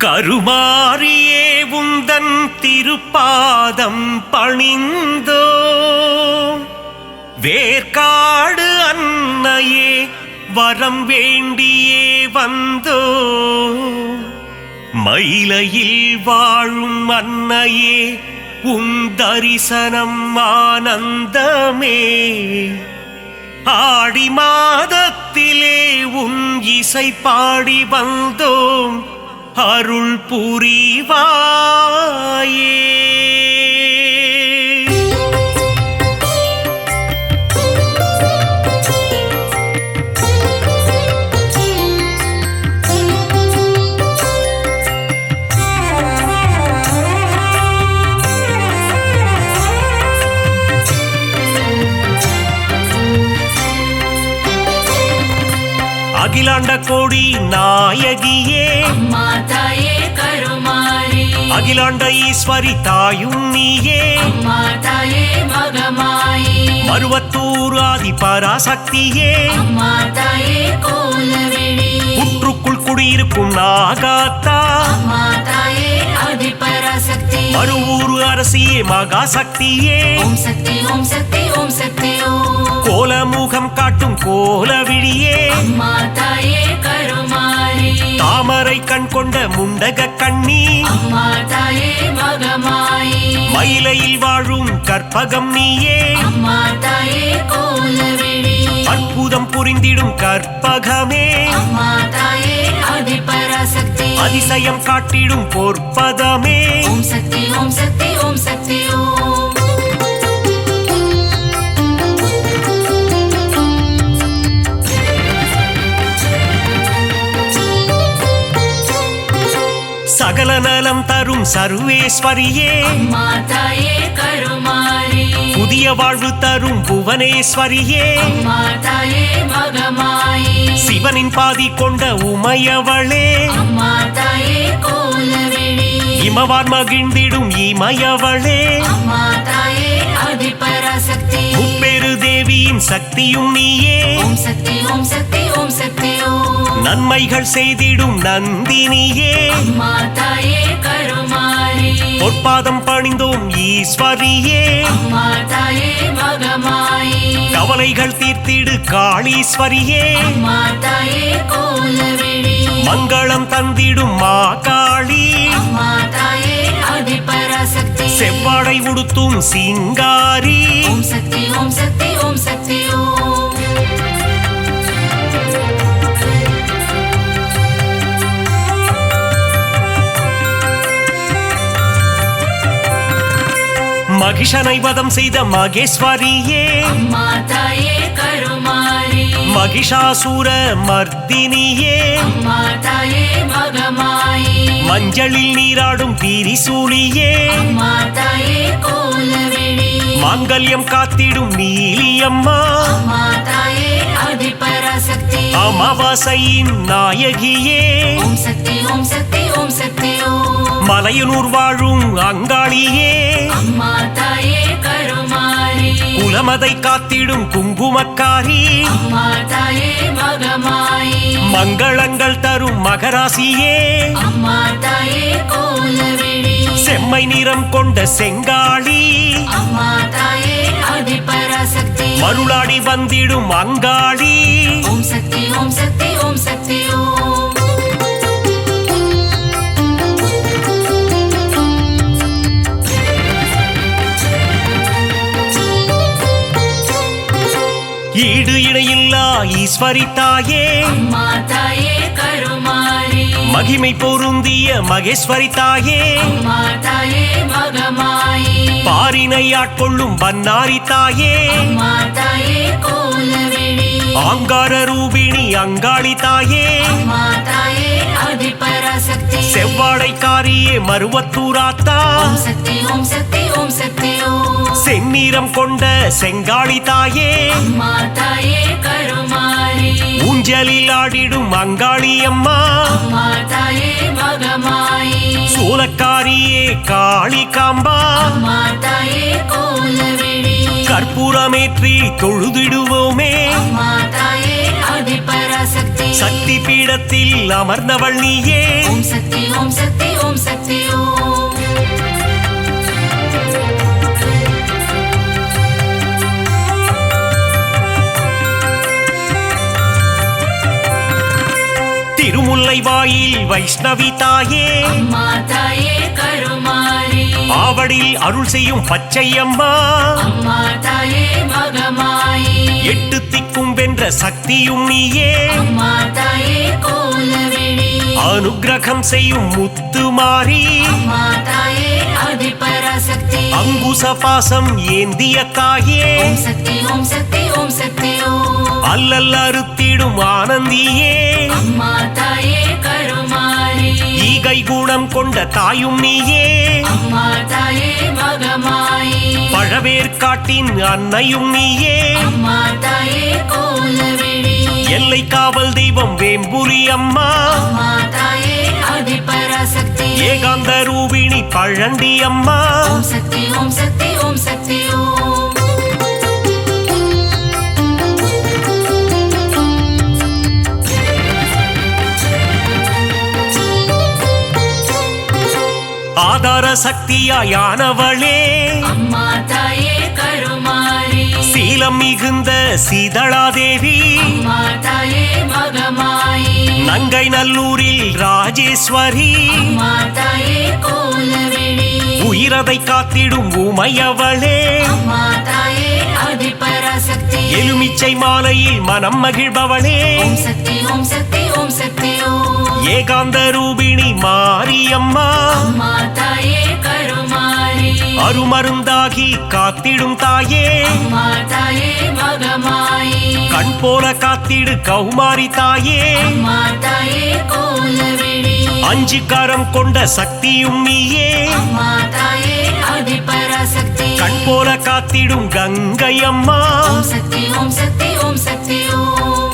கருமாரியே உந்தன் திருப்பாதம் பணிந்தோ வேர்க்காடு அன்னையே வரம் வேண்டியே வந்தோ மயிலையில் வாழும் அன்னையே உன் தரிசனம் ஆனந்தமே ஆடி மாதத்திலே உன் இசை பாடி வந்தோம் அருள் புரிவாயே. அகிலாண்ட கோடி நாயகியே அம்மா தாயே கருமாரி, அகிலாண்ட ஈஸ்வரி தாயும் நீயே அம்மா தாயே மகமாயி, மருவத்தூர் ஆதி பராசக்தியே அம்மா தாயே கோலவிழி, புற்றுக்குள் குடியிருக்கும் நாகாத்தா அம்மா தாயே ஆதி பராசக்தி, மருவூர் அரசியே மகாசக்தியே ஓம் சக்தி ஓம் சக்தி ஓம் சக்தி ஓம், கோலமுகம் காட்டும் கோலவிழியே அம்மா தாயே கருமாரி, தாமரை கண் கொண்ட முண்டக கண்ணி அம்மா தாயே மகமாயி, மயிலையில் வாழும் கற்பகம் நீயே அம்மா தாயே கோலவிழி, அற்புதம் புரிந்திடும் கற்பகமே அம்மா தாயே ஆதி பராசக்தி, அதிசயம் காட்டிடும் பொற்பதமே ஓம் சக்தி ஓம் சக்தி ஓம் சக்தி ஓம். சகல நலம் தரும் சர்வேஸ்வரியே அம்மா தாயே கருமாரி, புதிய வாழ்வு தரும் புவனேஸ்வரியே அம்மா தாயே மகமாயி, சிவனின் பாதி கொண்ட உமையவளே அம்மா தாயே கோலவிழி, இமவார் மகிழ்ந்திடும் இமயவளே அம்மா தாயே ஆதி பராசக்தி, முப்பெரு தேவியின் சக்தியும் நீயே ஓம் சக்தி ஓம் சக்தி ஓம் சக்தி ஓம். நன்மைகள் செய்திடும் நந்தினியே அம்மா தாயே கருமாரி, பொற்பாதம் பணிந்தோம் ஈஸ்வரியே அம்மா தாயே மகமாயி, கவலைகள் தீர்த்திடு காளீஸ்வரியே அம்மா தாயே கோலவிழி, மங்களம் தந்திடும் மாகாளி அம்மா தாயே ஆதி பராசக்தி, செவ்வாடை உடுத்தும் சிங்காரி ஓம் சக்தி ஓம் சக்தி ஓம் சக்தி ஓம். மகிஷனை வதம் செய்த மகேஸ்வரியே அம்மா தாயே கருமாரி, மகிஷாசூர மர்தினியே அம்மா தாயே மகமாயி, மஞ்சளில் நீராடும் திரிசூலியே அம்மா தாயே கோலவிழி, மாங்கல்யம் காத்திடும் நீலியம்மா அம்மா தாயே ஆதி பராசக்தி, அமாவாசையின் நாயகியே ஓம் சக்தி ஓம் சக்தி ஓம் சக்தி ஓம். மலையனூர் வாழும் அங்காளியே அம்மா தாயே கருமாரி, குலமதை காத்திடும் குங்குமக்காரி அம்மா தாயே மகமாயி, மங்களங்கள் தரும் மகராசியே அம்மா தாயே கோலவிழி, செம்மை நிறம் கொண்ட செங்காளி அம்மா தாயே ஆதி பராசக்தி, மருளாடி வந்திடும் அங்காளி ஓம் சக்தி ஓம் சக்தி ஓம் சக்தி ஓம். ஈடு இணையில்லா ஈஸ்வரி தாயே அம்மா தாயே கருமாரி, மகிமை பொருந்திய மகேஸ்வரி தாயே அம்மா தாயே மகமாயி, பாரினை ஆட்கொள்ளும் பன்னாரி தாயே அம்மா தாயே கோலவிழி, ஆங்கார ரூபிணி அங்காளி தாயே அம்மா தாயே ஆதி பராசக்தி, செவ்வாடைக்காரியே மருவத்தூராத்தா ஓம் சக்தி ஓம் சக்தி ஓம் சக்தி ஓம். செந்நிறம் கொண்ட செங்காளி தாயே அம்மா தாயே கருமாரி, ஊஞ்சலில் ஆடிடும் அங்காளி அம்மா அம்மா தாயே மகமாயி, சூலக்காரியே காளி காம்பா அம்மா தாயே கோலவிழி, கற்பூரமேற்றி தொழுதிடுவோமே அம்மா தாயே ஆதி பராசக்தி, சக்தி பீடத்தில் அமர்ந்தவள் நீயே ஓம் சக்தி ஓம் சக்தி ஓம் சக்தி ஓம் திருமுல்லை வாயில் வைஷ்ணவி தாயே அம்மா தாயே கருமாரி ஆவடில் அருள் செய்யும் பச்சையம்மா அம்மா தாயே மகமாயி எட்டு திக்கும் வென்ற சக்தியும் நீயே அம்மா தாயே கோலவிழி அனுக்கிரகம் செய்யும் முத்துமாரி அம்மா தாயே அதிபராசக்தி அங்குச பாசம் ஏந்திய தாயே ஓம் சக்தி ஓம் சக்தி ஓம் சக்தி ஓம் அல்லல் அறுத்திடும் ஆனந்தியே அம்மா தாயே கருமாரி ஈகை குணம் கொண்ட தாயும் நீயே அம்மா தாயே மகமாயி பழவேற்காட்டின் அன்னையும் நீயே அம்மா தாயே கோலவிழி எல்லை காவல் தெய்வம் வேம்புரி அம்மா அம்மா தாயே அதிபராசக்தி ஏகாந்த ரூபிணி பழண்டி அம்மா ஓம் சக்தி ஓம் சக்தி ஓம் சக்தி ஓம் ஆதார சக்தியாயானவளே அம்மா தாயே கருமாரி சீலம் மிகுந்த சீதளாதேவி அம்மா தாயே மகமாயி நங்கை நல்லூரில் ராஜேஸ்வரி அம்மா தாயே கோலவிழி உயிரதை காத்திடும் உமையவளே அம்மா தாயே அதிபராசக்தி எலுமிச்சை மாலையில் மனம் மகிழ்பவளே ஓம் சக்தி ஓம் சக்தி ஓம் சக்தி ஓம் ஏகாந்த ரூபிணி மாரியம்மா அம்மா தாயே கருமாரி அருமருந்தாகி காத்திடும் தாயே அம்மா தாயே மகமாயி கண் போல காத்திடு கௌமாரி தாயே அம்மா தாயே கோலவிழி அஞ்சு கரம் கொண்ட சக்தியும் நீயே அம்மா தாயே அதிபராசக்தி கண் போல காத்திடும் கங்கை அம்மா ஓம் சக்தி ஓம் சக்தி ஓம் சக்தி ஓம்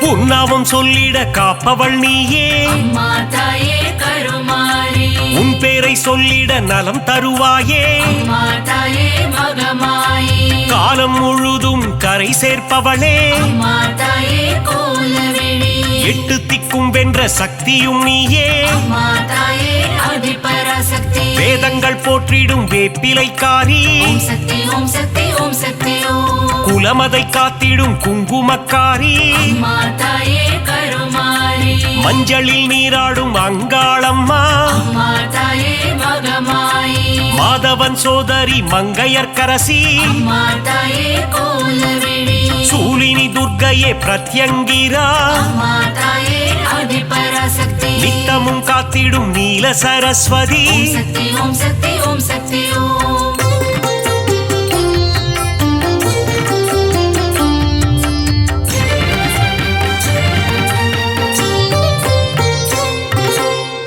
உன்னாவும் சொல்லிட காப்பவள் நீயே அம்மா தாயே கருமாரி உன் பேரை சொல்லிட நலம் தருவாயே அம்மா தாயே மகமாயி காலம் முழுதும் கரை சேர்ப்பவளே அம்மா தாயே கோலவிழி எட்டு திக்கும் வென்ற சக்தியும் நீயே அம்மா தாயே அதிபராசக்தி வேதங்கள் போற்றிடும் வேப்பிலைக்காரி ஓம் சக்தி ஓம் சக்தி ஓம் சக்தி ஓம் குலமதை காத்திடும் குங்குமக்காரி அம்மா தாயே கருமாரி மஞ்சளில் நீராடும் அங்காளம்மா அம்மா தாயே மகமாயி மாதவன் சோதரி மங்கையர்க்கரசி அம்மா தாயே கோலவிழி சூலினி துர்க்கையே பிரத்யங்கிரா அம்மா தாயே அதிபராசக்தி நித்தமும் காத்திடும் நீல சரஸ்வதி ஓம் சக்தி ஓம் சக்தி ஓம் சக்தி ஓம்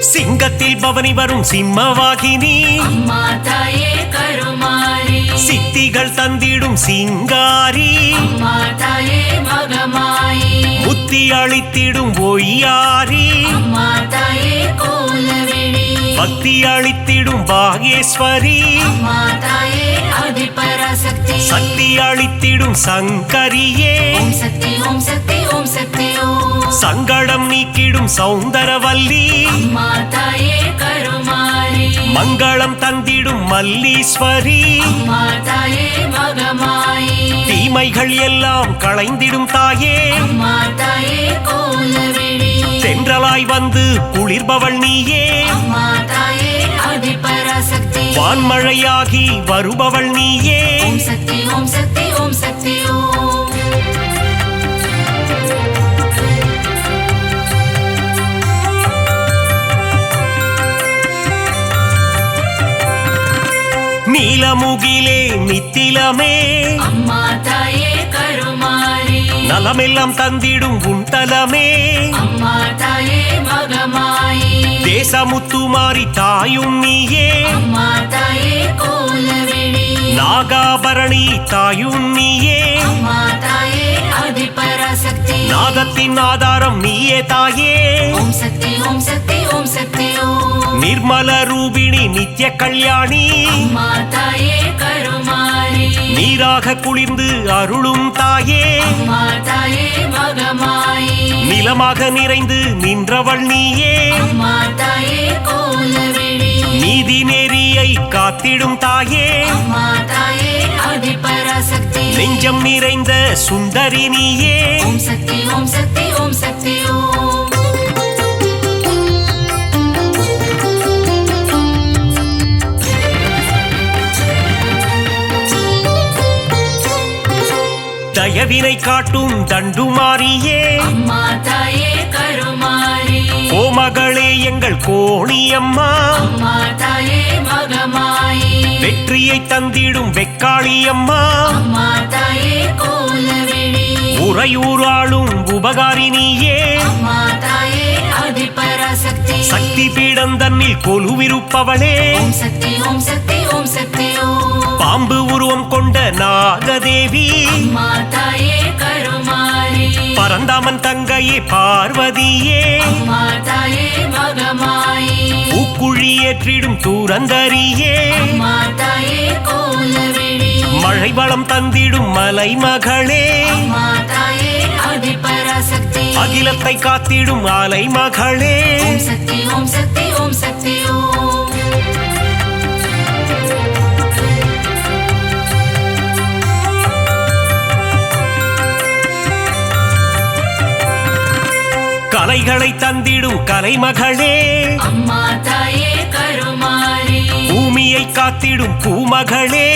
சிங்கத்தில் பவனி வரும் சிம்மவாகினி அம்மா தாயே கருமாரி சித்திகள் தந்திடும் சிங்காரி அம்மா தாயே மகமாயி புத்தி அளித்திடும் ஒய்யாரி அம்மா தாயே கோலவிழி பக்தி அளித்திடும் பாகேஸ்வரி அம்மா தாயே அதிபராசக்தி சக்தி அளித்திடும் சங்கரியே ஓம் சக்தி ஓம் சக்தி ஓம் சக்தி ஓம் சங்கடம் நீக்கிடும் சௌந்தரவல்லி அம்மா தாயே கருமாரி மங்களம் தந்திடும் மல்லீஸ்வரி அம்மா தாயே மகமாயி தீமைகள் எல்லாம் களைந்திடும் தாயே அம்மா தாயே கோலவிழி தென்றலாய் வந்து குளிர்பவள் நீயே அம்மா தாயே அதிபராசக்தி வான்மழையாகி வருபவள் நீயே ஓம் சக்தி ஓம் சக்தி ஓம் சக்தி ஓம் நீலமுகிலே நித்திலமே அம்மா தாயே கருமாரி நலமெல்லாம் தந்திடும் உன் தலமே அம்மா தாயே மகமாயி தேசமுத்துமாரி தாயும் நீயே அம்மா தாயே கோலவிழி நாகாபரணி தாயும் நீயே அம்மா தாயே அதிபராசக்தி நாதத்தின் ஆதாரம் நீயே தாயே ஓம் சக்தி ஓம் சக்தி ஓம் சக்தி ஓம் நிர்மல ரூபிணி நித்ய கல்யாணி அம்மா தாயே கருமாரி நீராக குளிர்ந்து அருளும் தாயே அம்மா தாயே மகமாயி நிலமாக நிறைந்து நின்றவள் நீயே அம்மா தாயே கோலவிழி நீதி நெறியை காத்திடும் தாயே அம்மா தாயே ஆதிபராசக்தி நெஞ்சம் நிறைந்த சுந்தரி நீயே ஓம் சக்தி ஓம் சக்தி ஓம் சக்தி ஓம் தயவினை காட்டும் தண்டுமாரியே அம்மா தாயே கருமாரி ஓ மகளே எங்கள் கோணியம்மா அம்மா தாயே மகமாயி வெற்றியை தந்திடும் வெக்காளியம்மா அம்மா தாயே கோலவிழி உறையூராளும் உபகாரினியே அம்மா தாயே ஆதிபராசக்தி சக்தி பீடம் தன்னில் கொலுவிருப்பவளே ஓம் சக்தி ஓம் சக்தி ஓம் சக்தி ஓம் பாம்பு உருவம் கொண்ட நாகதேவி அம்மா தாயே கருமாரி பரந்தாமன் தங்கையே பார்வதியே அம்மா தாயே மகமாயி பூக்குழி ஏற்றிடும் தூரந்தரியே அம்மா தாயே கோலவிழி மழை வளம் தந்திடும் மலை மகளே அம்மா தாயே ஆதிபராசக்தி அகிலத்தை காத்திடும் அலை மகளே ஓம் சக்தி ஓம் சக்தி ஓம் சக்தி ஓம் கலைகளை தந்திடும் கலைமகளே அம்மா தாயே கருமாரி பூமியை காத்திடும் பூமகளே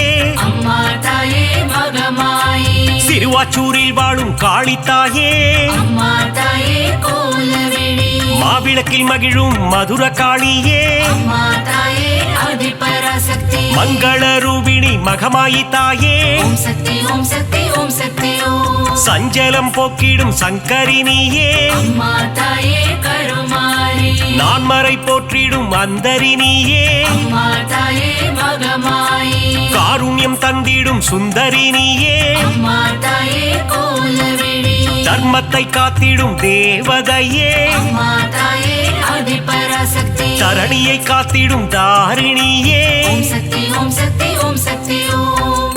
அம்மா தாயே மகமாயி சிறுவாச்சூரில் வாழும் காளித்தாயே அம்மா தாயே கோலவிழி மாவிளக்கில் மகிழும் மதுர காளியே அம்மா தாயே ஆதிபராசக்தி மங்கள ரூபிணி மகமாயி தாயே ஓம் சக்தி ஓம் சக்தி ஓம் சக்தி ஓம் சஞ்சலம் போக்கிடும் சங்கரினியே அம்மா தாயே கருமாரி நான்மறை போற்றிடும் அந்தரினியே அம்மா தாயே மகமாயி காருண்யம் தந்திடும் சுந்தரினியே அம்மா தாயே கோலவிழி தர்மத்தை காத்திடும் தேவதையே அம்மா தாயே ஆதிபராசக்தி தரணியை காத்திடும் தாரிணியே ஓம் சக்தி ஓம் சக்தி ஓம் சக்தி ஓம்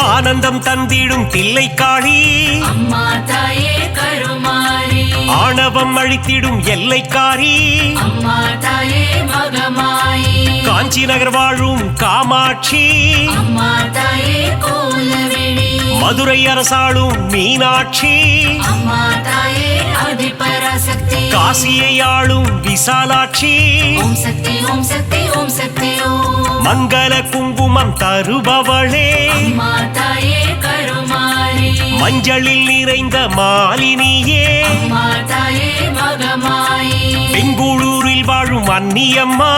ஆனந்தம் தந்திடும் தில்லைக்காளி அம்மா தாயே கருமாரி ஆணவம் அழித்திடும் எல்லைக்காரி அம்மா தாயே மகமாயி காஞ்சி நகர் வாழும் காமாட்சி அம்மா தாயே கோலவிழி மதுரை அரசாளும் மீனாட்சி அம்மா தாயே ஆதிபராசக்தி காசியை ஆளும் விசாலாட்சி ஓம் சக்தி ஓம் சக்தி ஓம் சக்தி ஓம் மங்கள குங்குமம் தருபவளே அம்மா தாயே கருமாரி மஞ்சளில் நிறைந்த மாலினியே அம்மா தாயே மகமாயி பெங்களூரில் வாழும் அன்னியம்மா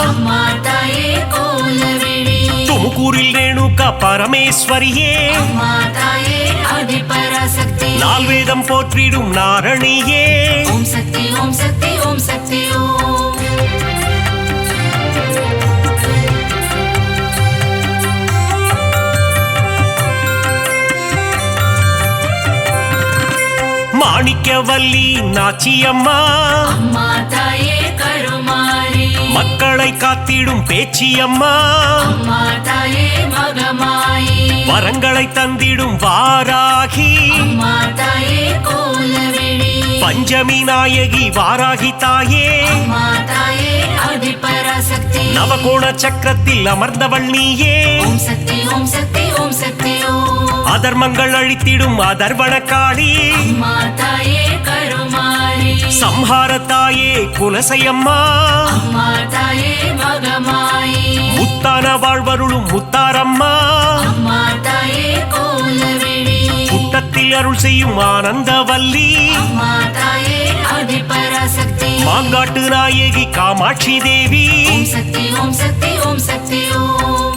அம்மா தாயே கோலவிழி துமுக்கூரில் ரேணுகா பரமேஸ்வரியே அம்மா தாயே ஆதிபராசக்தி நால்வேதம் போற்றிடும் நாரணியே ஓம் சக்தி ஓம் சக்தி ஓம் சக்தி ஓம் மாணிக்கவல்லி நாச்சியம்மா அம்மா தாயே கருமாரி மக்களை காத்திடும் பேச்சியம்மா அம்மா தாயே மகமாயி வரங்களை தந்திடும் வாராகி அம்மா தாயே கோலவிழி பஞ்சமி நாயகி வாராகி தாயே அம்மா தாயே ஆதிபராசக்தி நவகோண சக்கரத்தில் அமர்ந்தவள் நீயே ஓம் சக்தி ஓம் சக்தி ஓம் சக்தி ஓம் அதர்மங்கள் அழித்திடும் அதர்வன காளி அம்மா தாயே கருமாரி சம்ஹார தாயே குலசையம்மா அம்மா தாயே மகமாயி முத்தான வாழ்வருளும் முத்தாரம்மா அம்மா தாயே கோலவிழி புட்டத்தில் அருள் செய்யும் ஆனந்தவல்லி அம்மா தாயே ஆதிபராசக்தி மாங்காட்டு நாயகி காமாட்சி தேவி ஓம் சக்தி ஓம் சக்தி ஓம் சக்தி ஓம்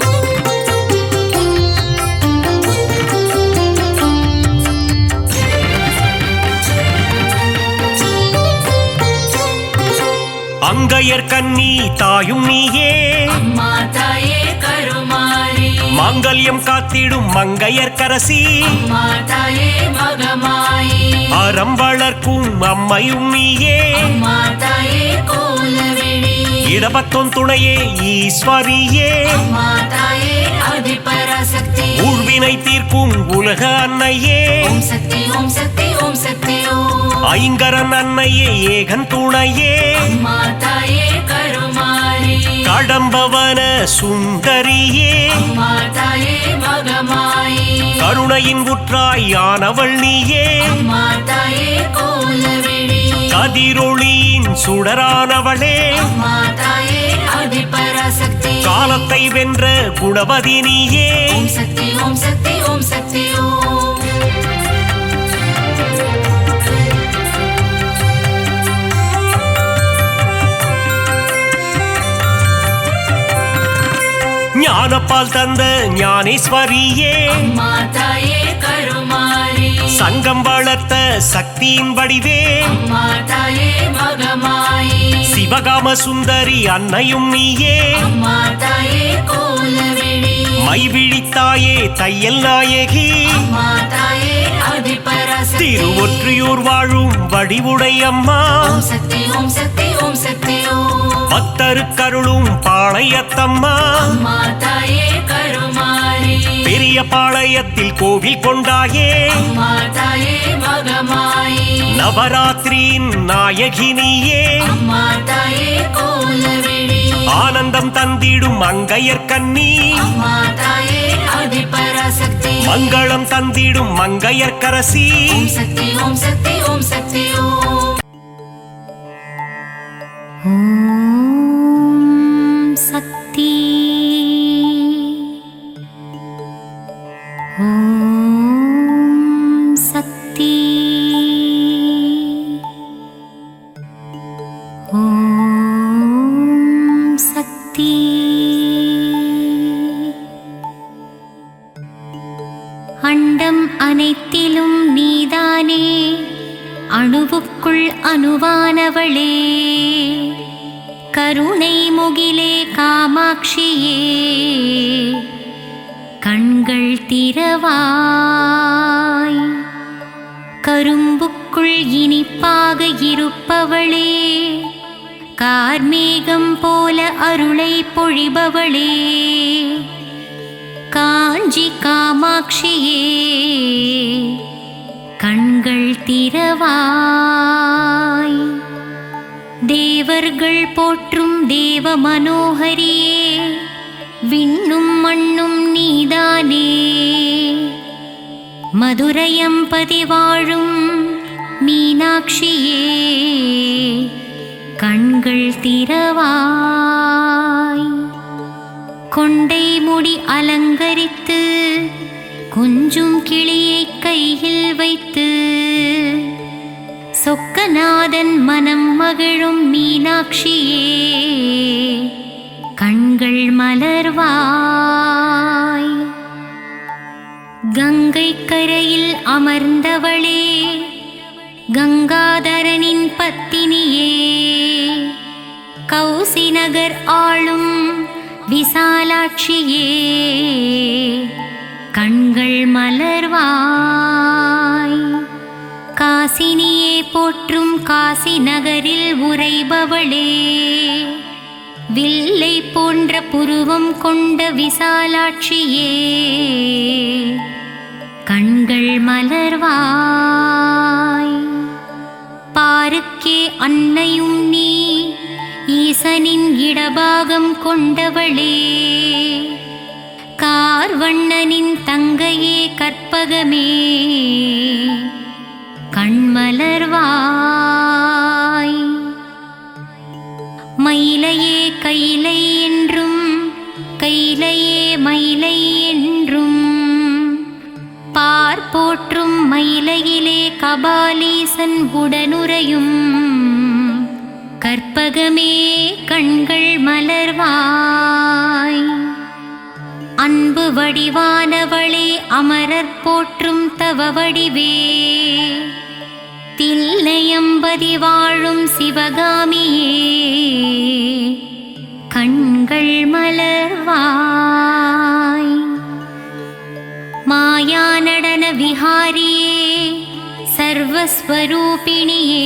அங்கையர் கண்ணி தாயும் நீயே அம்மா தாயே கருமாரி மாங்கல்யம் காத்திடும் மங்கையர்க்கரசி அம்மா தாயே மகமாயி அறம் வளர்க்கும் அம்மையும் நீயே அம்மா தாயே கோலவிழி இடபத்தோன் துணையே ஈஸ்வரியே அம்மா தாயே ஆதிபராசக்தி ஊழ்வினை தீர்க்கும் உலக அன்னையே ஓம் சக்தி ஓம் சக்தி ஓம் சக்தி ஓம் ஐங்கரன் அன்னையே ஏகன் துணையே அம்மா தாயே கருமாரி கடம்பவன சுந்தரியே அம்மா தாயே மகமாயி கருணையின் உற்றாய் ஆனவள் நீயே அம்மா தாயே கோலவிழி கதிரொளியின் சுடரானவளே அம்மா தாயே ஆதிபராசக்தி காலத்தை வென்ற குணவதி நீயே ஓம் சக்தி ஓம் சக்தி ஓம் சக்தி ஓம் ஞானப்பால் தந்த ஞானேஸ்வரியே அம்மா தாயே கருமாரி சங்கம் வளர்த்த சக்தியின் வடிவே அம்மா தாயே மகமாயி சிவகாம சுந்தரி அன்னையும் நீயே அம்மா தாயே கோலவிழி மைவிழித்தாயே தையல் நாயகி அம்மா தாயே ஆதிபராசக்தி திருவொற்றியூர் வாழும் வடிவுடை அம்மா ஓம் சக்தி ஓம் சக்தி ஓம் சக்தி ஓம் பக்தருக்கருளும் பாளையத்தம்மா அம்மா தாயே கருமாரி பெரிய பாளையத்தில் கோவில் கொண்டாயே அம்மா தாயே மகமாயி நவராத்திரியின் நாயகினியே அம்மா தாயே கோலவிழி ஆனந்தம் தந்திடும் மங்கையர்க்கன்னி அம்மா தாயே ஆதிபராசக்தி மங்களம் தந்திடும் மங்கையர்க்கரசி ஓம் சக்தி ஓம் சக்தி ஓம் சக்தி ஓம் சக்தி ஓம் சக்தி ஓம் சக்தி அண்டம் அனைத்திலும் நீதானே அணுவுக்குள் அணுவானவளே கருணை முகிலே காமாட்சியே கண்கள் திறவாய் கரும்புக்குள் இனிப்பாக இருப்பவளே கார்மேகம் போல அருளை பொழிபவளே காஞ்சி காமாட்சியே கண்கள் திறவாய் தேவர்கள் போற்றும் தேவ மனோகரியே விண்ணும் மண்ணும் நீதானே மதுரையம்பதி வாழும் மீனாட்சியே கண்கள் திறவாய் கொண்டை முடி அலங்கரித்து கொஞ்சும் கிளியை கையில் வைத்து சொக்கநாதன் மனம் மகிழும் மீனாட்சியே கண்கள் மலர்வாய் கங்கை கரையில் அமர்ந்தவளே கங்காதரனின் பத்தினியே கௌசி நகர் ஆளும் விசாலாட்சியே கண்கள் மலர்வாய் காசினியே போற்றும் காசி நகரில் உறைபவளே வில்லை போன்ற புருவம் கொண்ட விசாலாட்சியே கண்கள் மலர்வாய் பாருக்கே அன்னையும் நீ ஈசனின் இடபாகம் கொண்டவளே கார்வண்ணனின் தங்கையே கற்பகமே கண்மலர்வாய் மயிலையே கைலை என்றும் கைலையே மயிலை என்றும் பார்ப்போற்றும் மயிலையிலே கபாலீசன் உடனுறையும் கற்பகமே கண்கள் மலர்வாய் அன்பு வடிவானவளே அமரர் போற்றும் தவ வடிவே தில்லையம்பதி வாழும் சிவகாமியே கண்கள் மலர்வாய் மாயா நடன விஹாரியே சர்வஸ்வரூபிணியே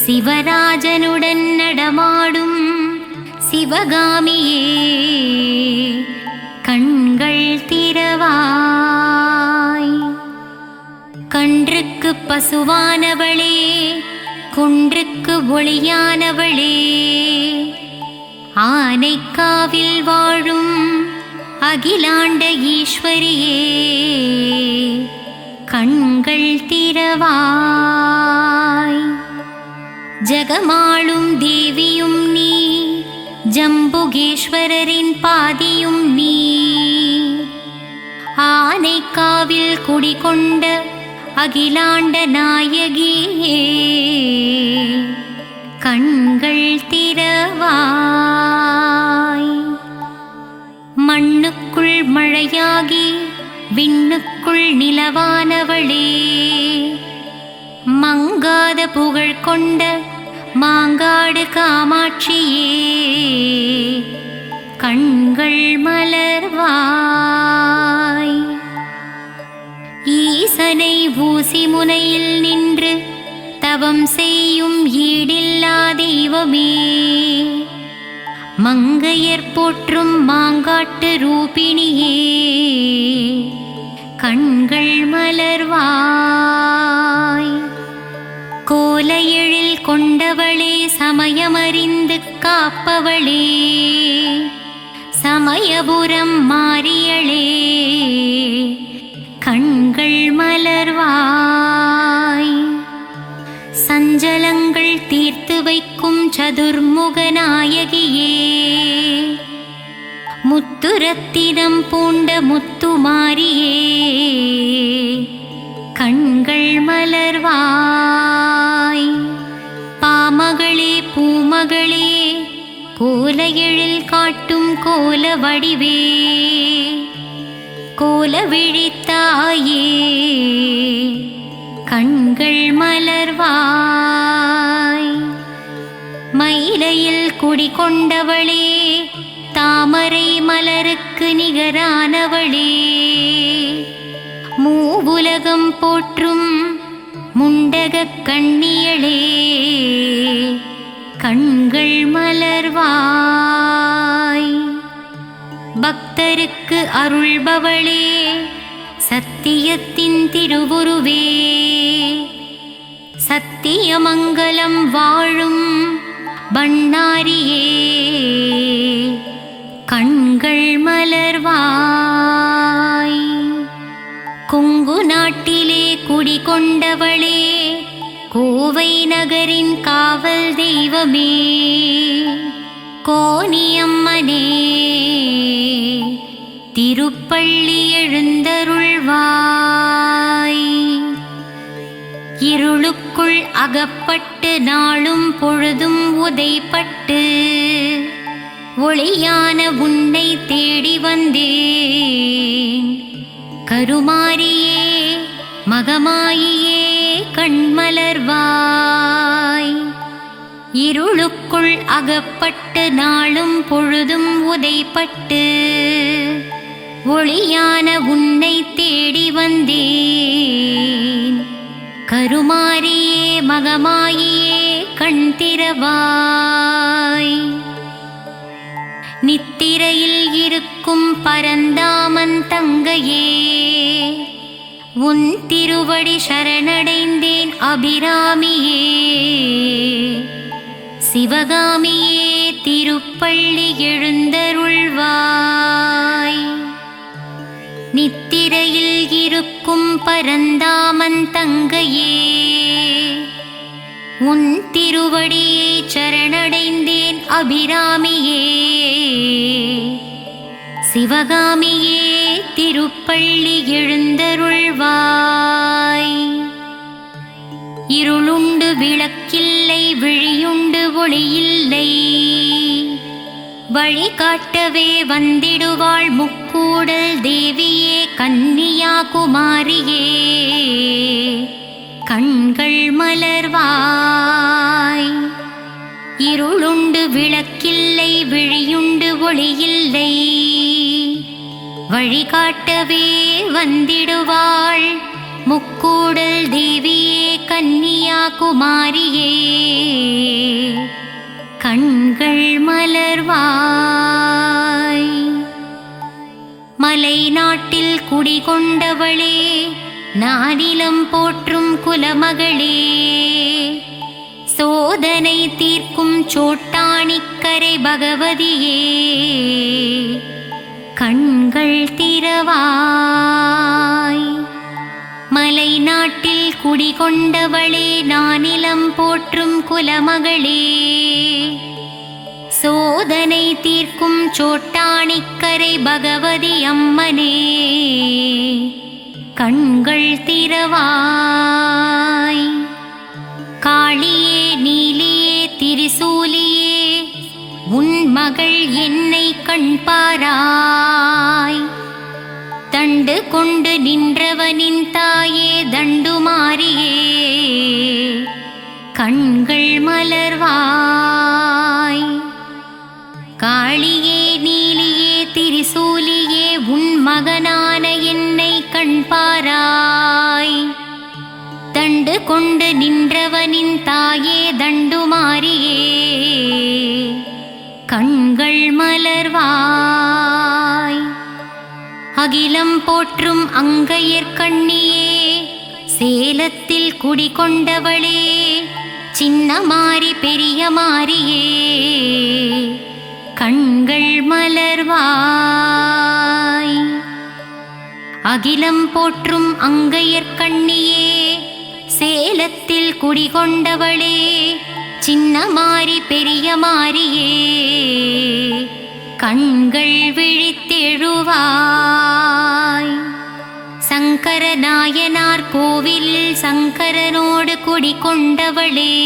சிவராஜனுடன் நடமாடும் சிவகாமியே கண்கள் திறவாய். கன்றுக்கு பசுவானவளே குன்றுக்கு ஒளியானவளே ஆனைக்காவில் வாழும் அகிலாண்ட ஈஸ்வரியே கண்கள் திறவாய். ஜகமாளும் தேவியும் நீ ஜம்புகேஸ்வரரின் பாதியும் நீ ஆனைக்காவில் குடிகொண்ட அகிலாண்ட நாயகியே கண்கள் திறவாய். மண்ணுக்குள் மழையாகி விண்ணுக்குள் நிலவானவளே மங்காத புகழ் கொண்ட மாங்காடு காமாட்சியே கண்கள் மலர்வாய். ஈசனை ஊசி முனையில் நின்று தவம் செய்யும் ஈடில்லா தெய்வமே மங்கையர் போற்றும் மாங்காட்டு ரூபிணியே கண்கள் மலர்வாய். கோல எழில் கொண்டவளே சமயமறிந்து காப்பவளே சமயபுரம் மாறியளே கண்கள் மலர்வாய். சஞ்சலங்கள் தீர்த்து வைக்கும் சதுர்முக நாயகியே முத்துரத்தினம் பூண்ட முத்துமாரியே கண்கள் மலர்வாய். பாமகளே பூமகளே கோல எழில் காட்டும் கோல வடிவே கோல விழித்தாயே கண்கள் மலர்வாய். மயிலையில் குடிகொண்டவளே தாமரை மலருக்கு நிகரானவளே மூவுலகம் போற்றும் முண்டகக் கண்ணியளே கண்கள் மலர்வாய். பக்தருக்கு அருள்பவளே சத்தியத்தின் திருவுருவே சத்தியமங்கலம் வாழும் பண்ணாரியே கண்கள் மலர்வாய். கொங்கு நாட்டிலே குடிகொண்டவளே கோவை நகரின் காவல் தெய்வமே கோனியம்மனே திருப்பள்ளி எழுந்தருள்வாய். இருளுக்குள் அகப்பட்டு நாளும் பொழுதும் உதைப்பட்டு ஒளியான உன்னை தேடி வந்தேன் கருமாரியே மகமாயியே கண்மலர்வாய். இருளுக்குள் அகப்பட்டு நாளும் பொழுதும் உதைப்பட்டு ஒளியான உன்னை தேடி வந்தேன் கருமாரியே மகமாயியே கண் திறவாய். நித்திரையில் இருக்கும் பரந்தாமன் தங்கையே உன் திருவடி சரணடைந்தேன் அபிராமியே சிவகாமியே திருப்பள்ளி எழுந்தருள்வாய். நித்திரையில் இருக்கும் பரந்தாமன் தங்கையே உன் திருவடியை சரணடைந்தேன் அபிராமியே சிவகாமியே திருப்பள்ளி எழுந்தருள்வாய். இருளுண்டு விளக்கில்லை விழியுண்டு ஒளியில்லை வழிகாட்டவே வந்திடுவாள் முக்கூடல் தேவியே கன்னியாகுமாரியே கண்கள் மலர்வாய். இருளுண்டு விளக்கில்லை விழியுண்டு ஒளியில்லை வழிகாட்டவே வந்திடுவாள் முக்கூடல் தேவியே கன்னியாகுமாரியே. கண்கள் மலர்வாய். மலை நாட்டில் குடிகொண்டவளே, நானிலம் போற்றும் குலமகளே, சோதனை தீர்க்கும் சோட்டாணிக்கரை பகவதியே. கண்கள் திறவாய். மலை நாட்டில் குடிகொண்டவளே, நானிலம் போற்றும் குலமகளே, சோதனை தீர்க்கும் சோட்டாணிக்கரை பகவதி அம்மனே. கண்கள் திறவாய். காளியே, நீலியே, திரிசூலியே, உன் மகள் என்னை கண்பாராய். தண்டு கொண்டு நின்றவனின் தாயே தண்டுமாரியே. கண்கள் மலர்வாய். காளியே, நீலியே, திரிசூலியே, உன் மகனான என்னை கண்பாராய். தண்டு கொண்டு நின்றவனின் தாயே தண்டுமாரியே. கண்கள் மலர்வாய். அகிலம் போற்றும் அங்கையர்கண்ணியே, சேலத்தில் குடிகொண்டவளே, சின்ன மாரி பெரிய மாரியே. கண்கள் மலர்வாய். அகிலம் போற்றும் அங்கையர்கண்ணியே, சேலத்தில் குடிகொண்டவளே, சின்ன மாரி பெரிய மாரியே. கண்கள் விழித்தெழுவாய். சங்கர நாயனார் கோவிலில் சங்கரனோடு குடிகொண்டவளே,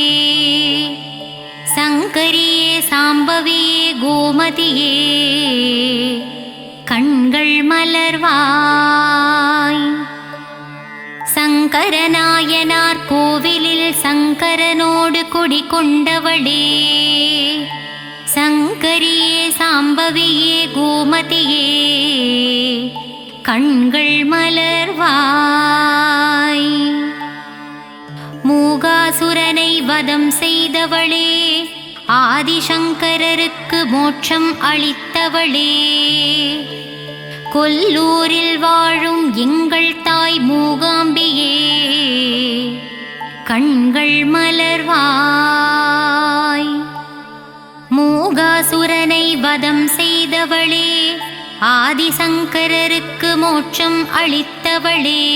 சங்கரியே, சாம்பவியே, கோமதியே. கண்கள் மலர்வாய். சங்கரநாயனார் கோவிலில் சங்கரனோடு குடிகொண்டவளே, சங்கரியே, சாம்பவியே, கோமதியே. கண்கள் மலர்வாய். மூகாசுரனை வதம் செய்தவளே, ஆதிசங்கரருக்கு மோட்சம் அளித்தவளே, கொல்லூரில் வாழும் எங்கள் தாய் மூகாம்பியே. கண்கள் மலர்வாய். மூகாசுரனை வதம் செய்தவளே, ஆதிசங்கரருக்கு மோட்சம் அளித்தவளே,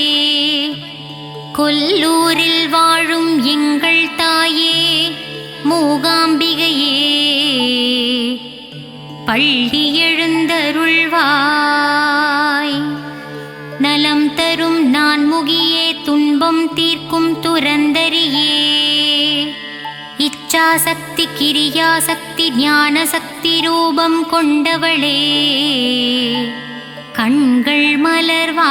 கொல்லூரில் வாழும் எங்கள் தாயே மூகாம்பிகையே. பள்ளி எழுந்தருள்வாய். நலம் தரும் நான்முகியே, துன்பம் தீர்க்கும் துரந்தரியே. இச்சாசக்தி, கிரியாசக்தி, ஞானசக்தி ரூபம் கொண்டவளே. கண்கள் மலர்வாய்.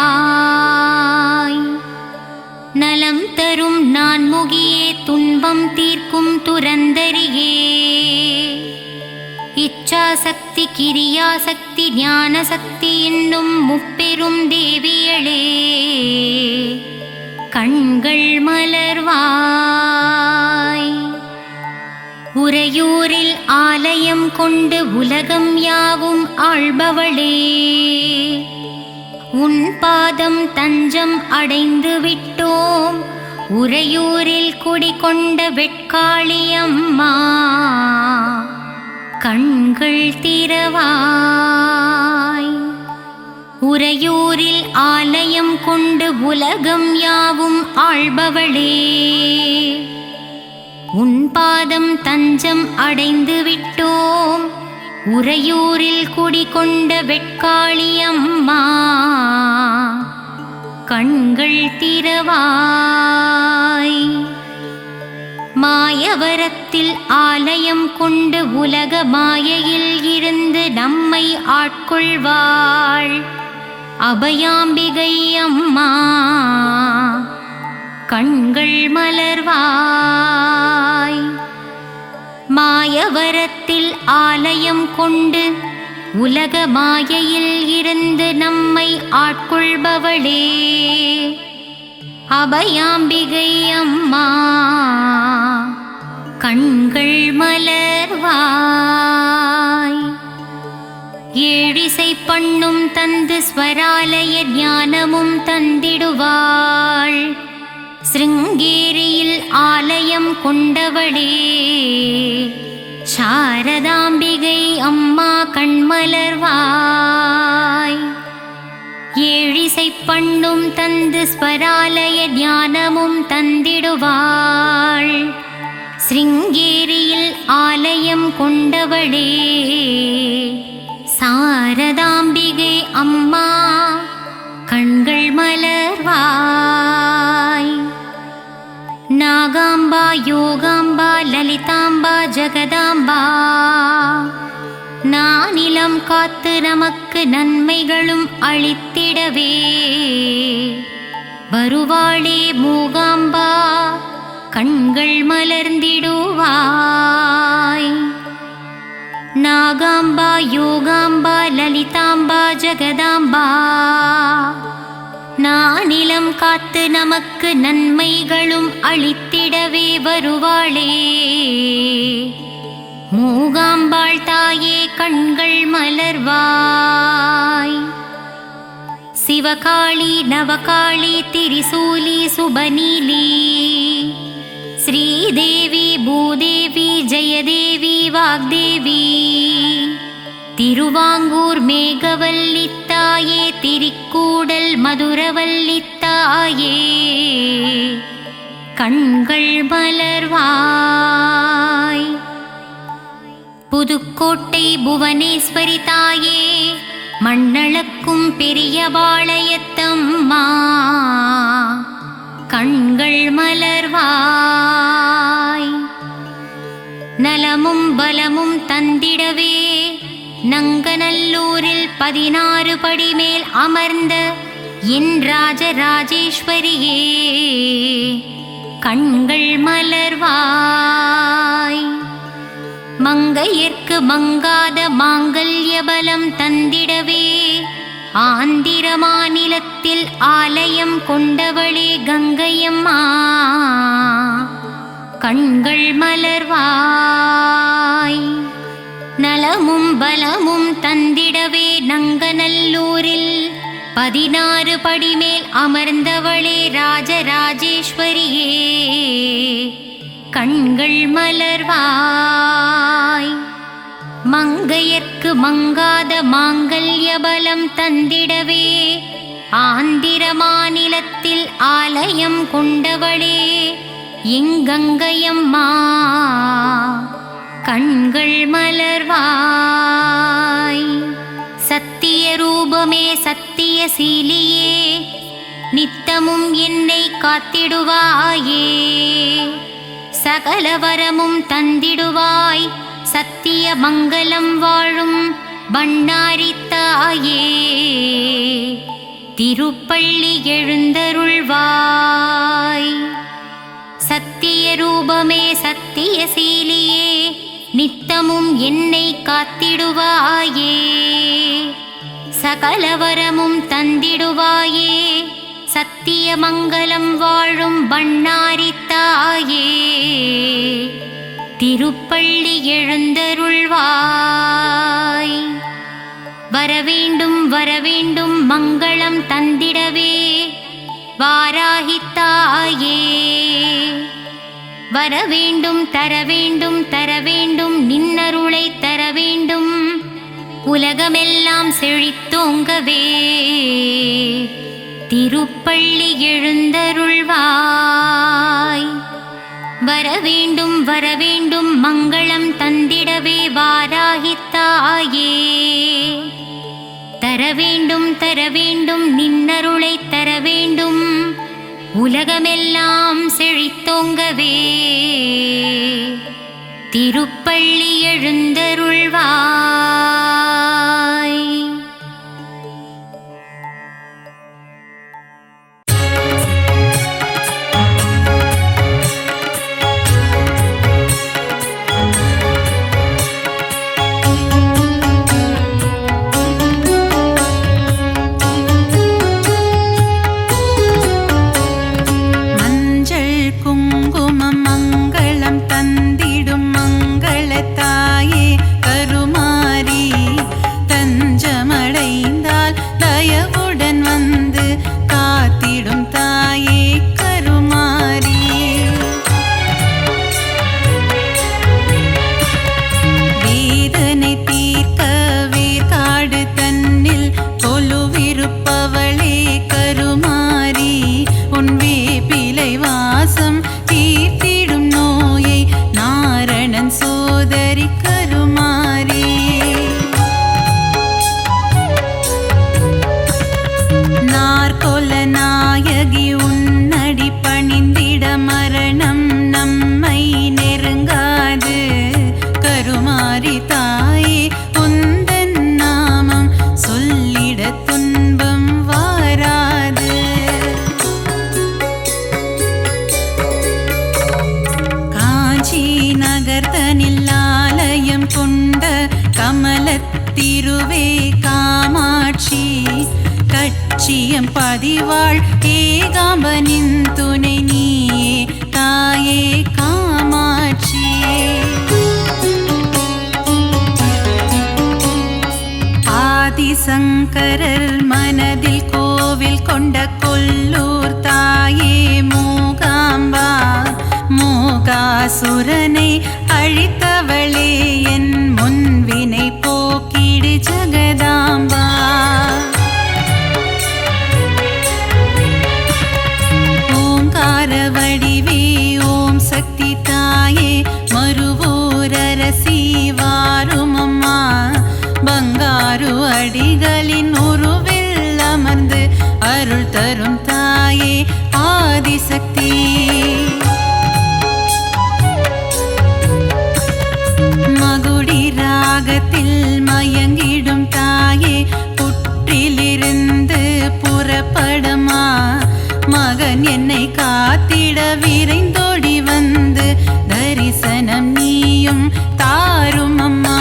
நலம் தரும் நான்முகியே, துன்பம் தீர்க்கும் துரந்தரியே. இச்சாசக்தி, கிரியாசக்தி, ஞானசக்தி என்னும் முப்பெரும் தேவியளே. கண்கள் மலர்வாய். உறையூரில் ஆலயம் கொண்டு உலகம் யாவும் ஆள்பவளே, உன் பாதம் தஞ்சம் அடைந்து விட்டோம். உறையூரில் குடிகொண்ட வெட்காளியம்மா. கண்கள் திறவாய். உறையூரில் ஆலயம் கொண்டு உலகம் யாவும் ஆள்பவளே, உன் பாதம் தஞ்சம் அடைந்து விட்டோம். உறையூரில் குடிகொண்ட வெட்காளியம்மா. கண்கள் திறவாய். மாயவரத்தில் ஆலயம் கொண்டு உலக மாயையில் இருந்து நம்மை ஆட்கொள்வாள் அபயாம்பிகை அம்மா. கண்கள் மலர்வாய். மாயவரத்தில் ஆலயம் கொண்டு உலக மாயையில் இருந்து நம்மை ஆட்கொள்பவளே அபயாம்பிகை அம்மா கண்கள் மலர்வாய். ஏழிசை பண்ணும் தந்து ஸ்வராலய ஞானமும் தந்திடுவாள். சிருங்கேரியில் ஆலயம் கொண்டவளே சாரதாம்பிகை அம்மா கண்மலர்வாய். ஏழிசை பண்ணும் தந்து ஸ்வராலய ஞானமும் தந்திடுவாள். சிருங்கேரியில் ஆலயம் கொண்டவளே சாரதாம்பிகை அம்மா கண்கள் மலர்வாய். நாகாம்பா யோகாம்பா லலிதாம்பா ஜகதாம்பா நானிலம் காத்து நமக்கு நன்மைகளும் அளித்திடவே வருவாளே மூகாம்பா கண்கள் மலர்ந்திடுவாய். நாகாம்பா யோகாம்பா லலிதாம்பா ஜகதாம்பா நானிலம் காத்து நமக்கு நன்மைகளும் அளித்திடவே வருவாளே மூகாம்பாள் தாயே கண்கள் மலர்வாய். சிவகாளி நவகாளி திரிசூலி சுபநீலி ஸ்ரீதேவி பூதேவி ஜெயதேவி வாக்தேவி திருவாங்கூர் மேகவல்லித்தாயே திரிக்கூடல் மதுரவல்லித்தாயே கண்கள் மலர்வாய். புதுக்கோட்டை புவனேஸ்வரி தாயே மண்ணளக்கும் பெரியபாளையத்தம்மா கண்கள் மலர்வாய். நலமும் பலமும் தந்திடவே நங்கநல்லூரில் 16 படி மேல் அமர்ந்த என் ராஜராஜேஸ்வரியே கண்கள் மலர்வாய். மங்கையர்க்கு மங்காத மாங்கல்ய பலம் தந்திடவே ஆந்திர மாநிலத்தில் ஆலயம் கொண்டவளே கங்கையம்மா கண்கள் மலர்வாய். நலமும் பலமும் தந்திடவே நங்கநல்லூரில் 16 படி மேல் அமர்ந்தவளே ராஜராஜேஸ்வரியே கண்கள் மலர்வாய். மங்கையர்க்கு மங்காத மாங்கல்ய பலம் தந்திடவே ஆந்திர மாநிலத்தில் ஆலயம் கொண்டவளே எங்கங்கையம்மா கண்கள் மலர்வாய். சத்திய ரூபமே சத்திய சீலியே நித்தமும் என்னை காத்திடுவாயே சகல வரமும் தந்திடுவாய். சத்திய மங்களம் வாழும் பண்ணாரித்தாயே திருப்பள்ளி எழுந்தருள்வாய். சத்திய ரூபமே சத்திய சீலியே நித்தமும் என்னை காத்திடுவாயே சகல வரமும் தந்திடுவாயே சத்திய மங்களம் வாழும் பண்ணாரித்தாயே திருப்பள்ளி எழுந்தருள்வாய். வரவேண்டும் வரவேண்டும் மங்களம் தந்திடவே வாராகித்தாயே வரவேண்டும் தரவேண்டும் தரவேண்டும் நின்னருளை தரவேண்டும் உலகமெல்லாம் செழித்தோங்கவே திருப்பள்ளி எழுந்தருள்வாய். வரவேண்டும் வரவேண்டும் மங்களம் தந்திடவே வாராகித்தாயே தரவேண்டும் தரவேண்டும் நின்னருளை தரவேண்டும் உலகமெல்லாம் செழித்தோங்கவே திருப்பள்ளி எழுந்தருள்வாய். குங்குமம் மங்களம் தந்திடும் மங்களத்தாயே கருமாரி தஞ்சமடைந்தால் தயவுடன் வந்து காத்திடும் தாயே கருமாரி வேதனை தீர்க்க வேர்காடு தன்னில் கொலுவிருப்பவளே கருமாரி உன் வேப்பிலை வாசம் தீர்த்திடும் நோயை நாரணன் சோதரி கருமாரி நாற்கொல நாயகி உன்னடி பணிந்திட மரணம் நம்மை நெருங்காது கருமாரி தாயே உந்தன் நாமம் சொல்லிட துன்பம் வாராது காஞ்சி நகர்தனில் ஆலயம் கொண்ட கமலத்திருவே காமாட்சி கட்சியம் பதிவாள் ஏகாம்பனின் துணை நீயே தாயே காமாட்சி ஆதிசங்கரர் மனதில் கோவில் கொண்ட கொல்லூர் தாயே மூகாம்பா மூகாசுரனை அழித்தவளே என் முன்வினை போக்கிடு ஜகதாம்பா ஓங்கார வடிவே ஓம் சக்தி தாயே மறுவூரரசி வாரும் அம்மா பங்காரு அடிகளின் உருவில் அமர்ந்து அருள் தரும் தாயே ஆதிசக்தி மகுடி ராகத்தில் மயங்கிடும் தாயே புற்றிலிருந்து புறப்படமா மகன் என்னை காத்திட விரைந்தோடி வந்து தரிசனம் நீயும் தாரும் அம்மா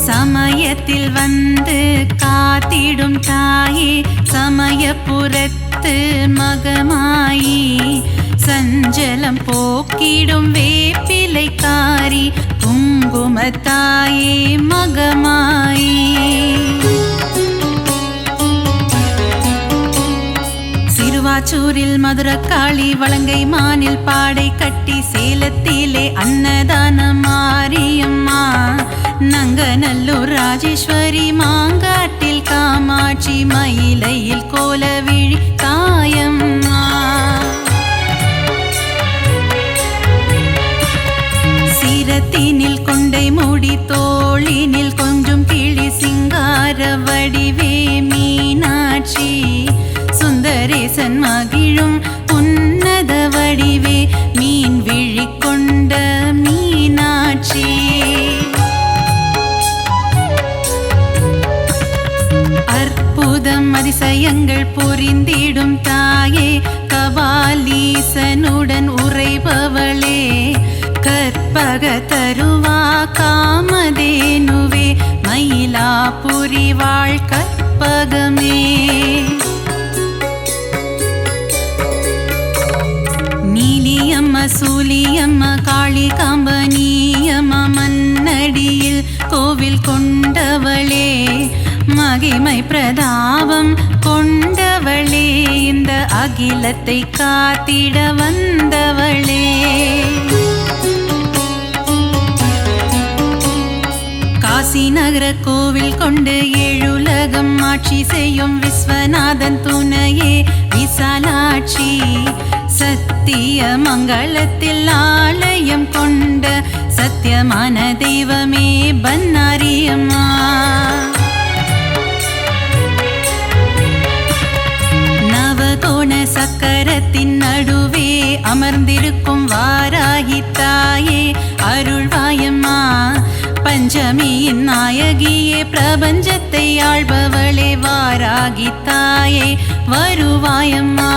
சமயத்தில் வந்து காத்திடும் தாயே சமயபுரத்து மகமாயி சஞ்சலம் போக்கிடும் வேப்பிலைக்காரி குங்குமத்தாயே மகமாயி சிறுவாச்சூரில் மதுரக்காளி வலங்கை மானில் பாடை கட்டி சேலத்திலே அன்னதான மாரியம்மா நங்கநல்லூர் ராஜேஸ்வரி மாங்காட்டில் காமாட்சி மயிலையில் கோலவிழி தாயம்மா சிரத்தினில் கொண்டை மூடி தோளினில் கொஞ்சம் கிளி சிங்கார வடிவே மீனாட்சி சுந்தரேசன் மகிழும் உன்னத வடிவே மீன் விழி கொண்ட மீனாட்சி அற்புதம் அதிசயங்கள் புரிந்திடும் தாயே கபாலீசனுடன் உறைபவளே கற்பக தருவா காமதேனுவே மயிலாபுரி வாழ் கற்பகமே நீலியம்ம சூலியம்ம காளிகாம்ப நீயம்ம மன்னடியில் கோவில் கொண்டவளே மகிமை பிரதாபம் கொண்டவளே இந்த அகிலத்தை காத்திட வந்தவளே காசி நகர கோவில் கொண்டு ஏழுலகம் ஆட்சி செய்யும் விஸ்வநாதன் துணையே விசாலாட்சி சத்திய மங்களத்தில் ஆலயம் கொண்ட சத்தியமான தெய்வமே பன்னாரியம்மா நவகோண சக்கரத்தின் நடுவே அமர்ந்திருக்கும் வாராகி தாயே அருள்வாயம்மா பஞ்சமியின் நாயகியே பிரபஞ்சத்தை ஆள்பவளே வாராகி தாயே வருவாயம்மா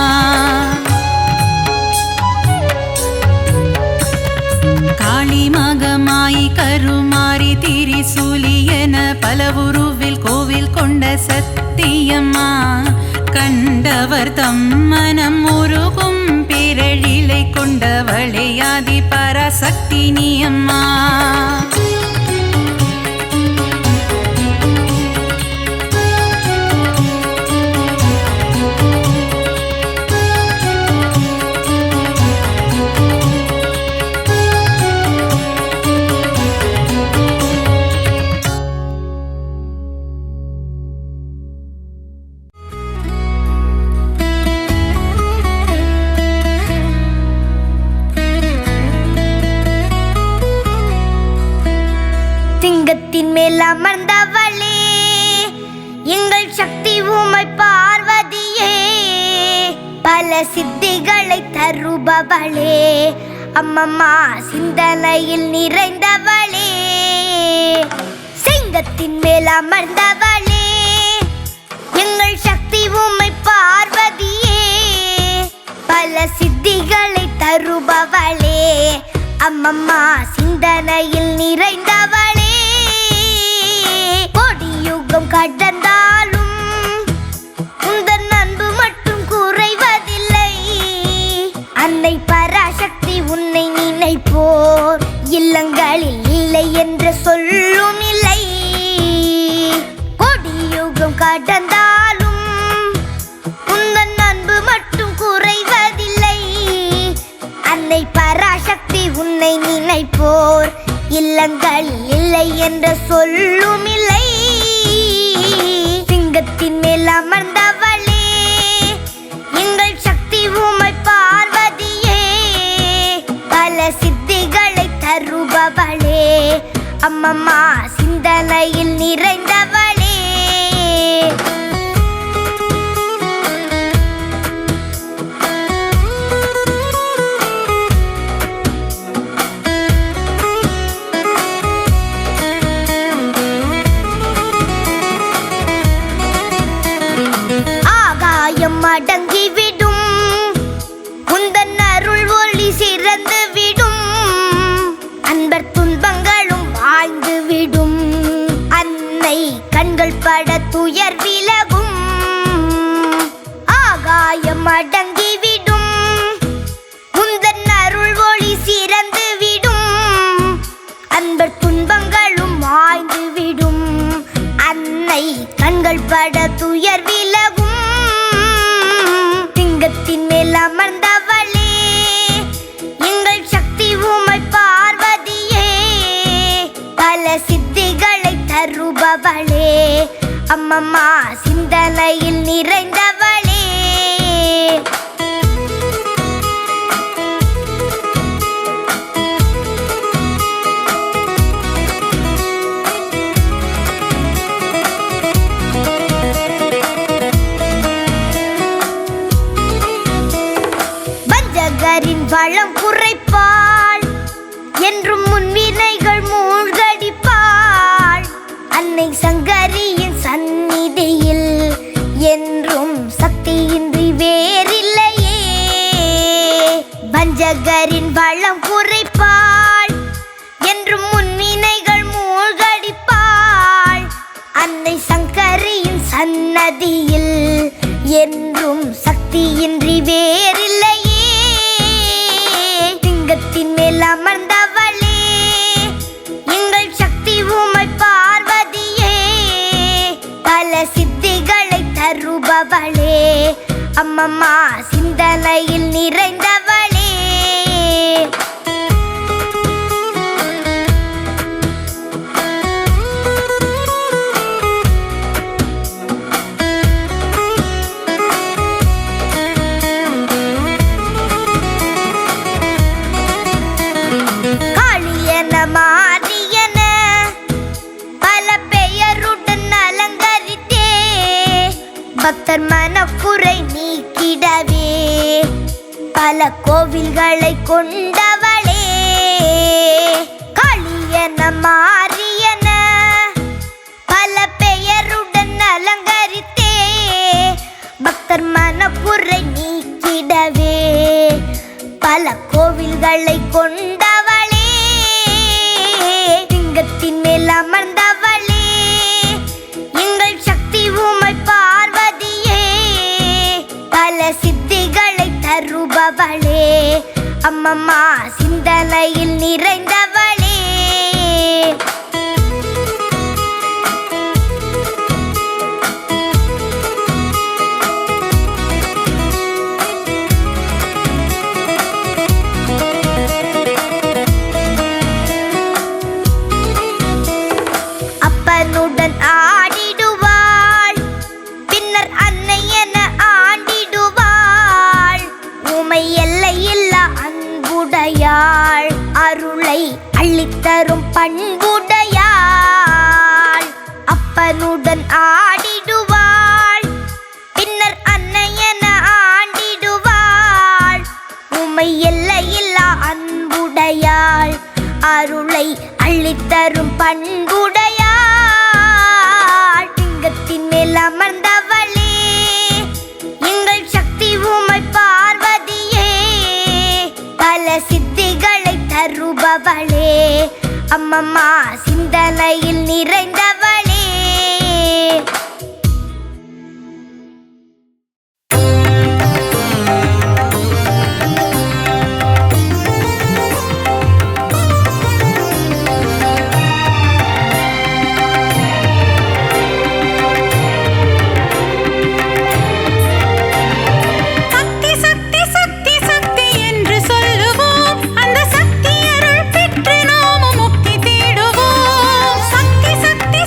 காளி மகமாயி கருமாரி திரிசூலி என பல உருவில் கோவில் கொண்ட சத்தியம்மா கண்டவர் தம் மனம் உருகும் பிறழிலை கொண்டவளே ஆதி பராசக்தி நீ அம்மா. சிங்கத்தின் மேல் அமர்ந்தவளே எங்கள் சக்தி உமை பார்வதியே, பல சித்திகளை தருபவளே அம்மம்மா சிந்தனையில் நிறைந்தவளே. சிங்கத்தின் மேல் அமர்ந்தவளே எங்கள் சக்தி உமை பார்வதியே, பல சித்திகளை தருபவளே அம்மம்மா சிந்தனையில் நிறைந்தவளே. கொடியுகம் கடந்தாலும் உந்தன் அன்பு மட்டும் குறைவதில்லை. அன்னை பராசக்தி உன்னை நினைப்போர் இல்லங்களில் இல்லை என்ற சொல்லும் இல்லை. கொடியுகம் கடந்தாலும் உந்தன் அன்பு மட்டும் குறைவதில்லை. அன்னை பராசக்தி உன்னை நினைப்போர் இல்லங்களில் இல்லை என்ற சொல்லும் இல்லை. சிங்கத்தின் மேல் அமர்ந்தவளே எங்கள் சக்தி உமை பார்வதியே, பல சித்திகளை தருபவளே அம்மம்மா சிந்தனையில் நிறைந்தவளே. அடங்கிவிடும் உந்தன் அருள் ஒளி சிறந்து விடும். அன்பர் துன்பங்களும் வாழ்ந்து விடும். அன்னை கண்கள் பட துயர் விலகும். ஆகாயம் அடங்கிவிடும் உந்தன் அருள் ஒளி சிறந்து விடும். அன்பர் துன்பங்களும் வாழ்ந்து விடும். அன்னை கண்கள் பட துயர் விலகும். சிங்கத்தின் மேல் அமர்ந்தவளே எங்கள் சக்தி உமை பார்வதியே, பல சித்திகளை தருபவளே அம்மம்மா சிந்தனையில் நிறைந்தவளே. வளம் குறைப்பாள் என்றும் முன்வினைகள் மூழ்கடிப்பாள். அன்னை சங்கரியின் சந்நிதியில் என்றும் சக்தியின்றி வேறில்லையே. வஞ்சகரின் வளம் குறைப்பாள் என்றும் முன்வினைகள் மூழ்கடிப்பாள். அன்னை சங்கரியின் சன்னதியில் என்றும் சக்தியின்றி வேறில்லையே. சிங்கத்தின் மேல் அமர்ந்தவளே எங்கள் சக்தி உமை பார்வதியே, பல சித்திகளை தருபவளே அம்மம்மா சிந்தனையில் நிறைந்தவளே. மாரியன பல பெயருடன் அலங்கரித்தே, பக்தர் மனக்குறை நீக்கிடவே பல கோவில்களை கொண்டவளே. காளியன மாரியன பல பெயருடன் அலங்கரித்தே, பக்தர் மனக்குறை நீக்கிடவே பல கோவில்களை கொண்டவளே. சிங்கத்தின் மேல் அமர்ந்தவளே எங்கள் சக்தி உமை பார்வதியே, சித்திகளை தருபவளே அம்மம்மா சிந்தனையில் நிறைந்தவளே. அப்பனுடன் ஆடிடுவாள் பின்னர் அன்னை என ஆண்டிடுவாள். உமை எல்லையில்லா அன்புடையாள் அருளை அள்ளித்தரும் பண்புடையாள். அப்பனுடன் ஆடிடுவாள் பின்னர் அன்னை என ஆண்டிடுவாள். உமை எல்லையில்லா அன்புடையாள் அருளை அள்ளித்தரும் பண்புடையாள். லிங்கத்தின் மேல் அமர்ந்தவளே எங்கள் சக்தி உமை பார்வதியே. பல சித்திகளை தருபவளே அம்மம்மா சிந்தனையில் நிறைந்தவளே. சக்தி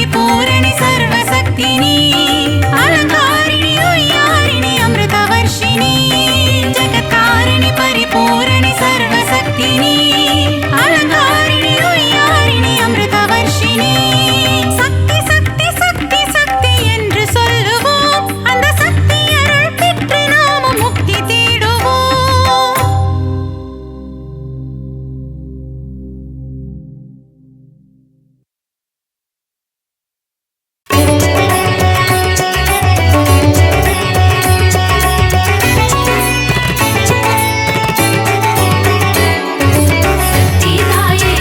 परिपूरणि सर्वशक्तिनी अलङ्कारिणि उय्यारिणि अमृतवर्षिणि जगत्कारिणि परिपूरणि सर्वशक्तिनी अलङ्कारिणि उय्यारिणि अमृतवर्षिणि சக்தி சக்தி சக்தி சக்தி என்று சொல்லுவோம் அந்த சக்தி அருள் பெற்று நாமும் முக்தி தேடுவோம்.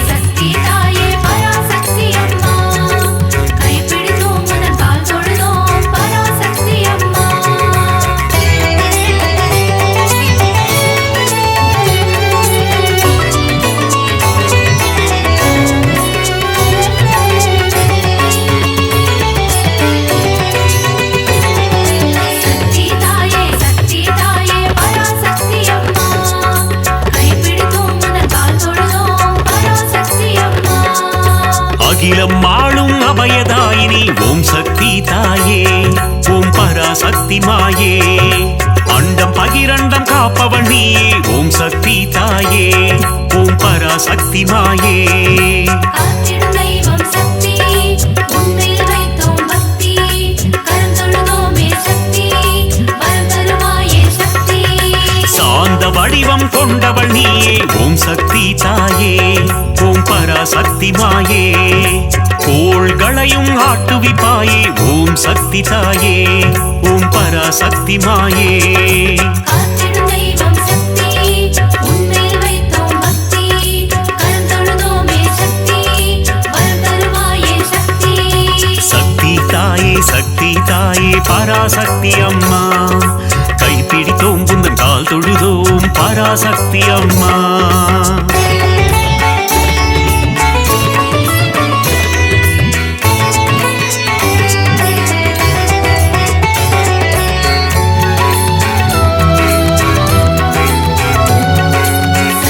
சக்தி தாயே பராசக்தி அம்மா கைப்பிடித்தோம் முதல் கால் தொழுதோம் பராசக்தி அம்மா சக்தி தாயே பராசக்தி அம்மா கைப்பிடித்தோம் முதல் கால் தொழுதோம் பராசக்தி அம்மா அகிலம் ஆளும் அபயதாயினி ஓம் சக்தி தாயே ஓம் பராசக்தி மாயே அண்டம் பகிரண்டம் காப்பவள் நீயே ஓம் சக்தி தாயே ஓம் பராசக்தி மாயே காத்திடும் தெய்வம் சக்தி உன்மேல் வைத்தோம் பக்தி கரம் தொழுதோமே சக்தி வரம் தருவாயே சக்தி சாந்த வடிவம் கொண்டவள் நீயே ஓம் சக்தி தாயே ஓம் பராசக்தி மாயே கோள்களையும் ஆட்டுவிப்பாயே ஓம் சக்தி தாயே ஓம் பராசக்தி மாயே காத்திடும் தெய்வம் சக்தி உன்மேல் வைத்தோம் பக்தி கரம் தொழுதோமே சக்தி வரம் தருவாயே சக்தி சக்தி தாயே பராசக்தி அம்மா கைப்பிடித்தோம் புந்தன் கால் தொழுதோம் பராசக்தி அம்மா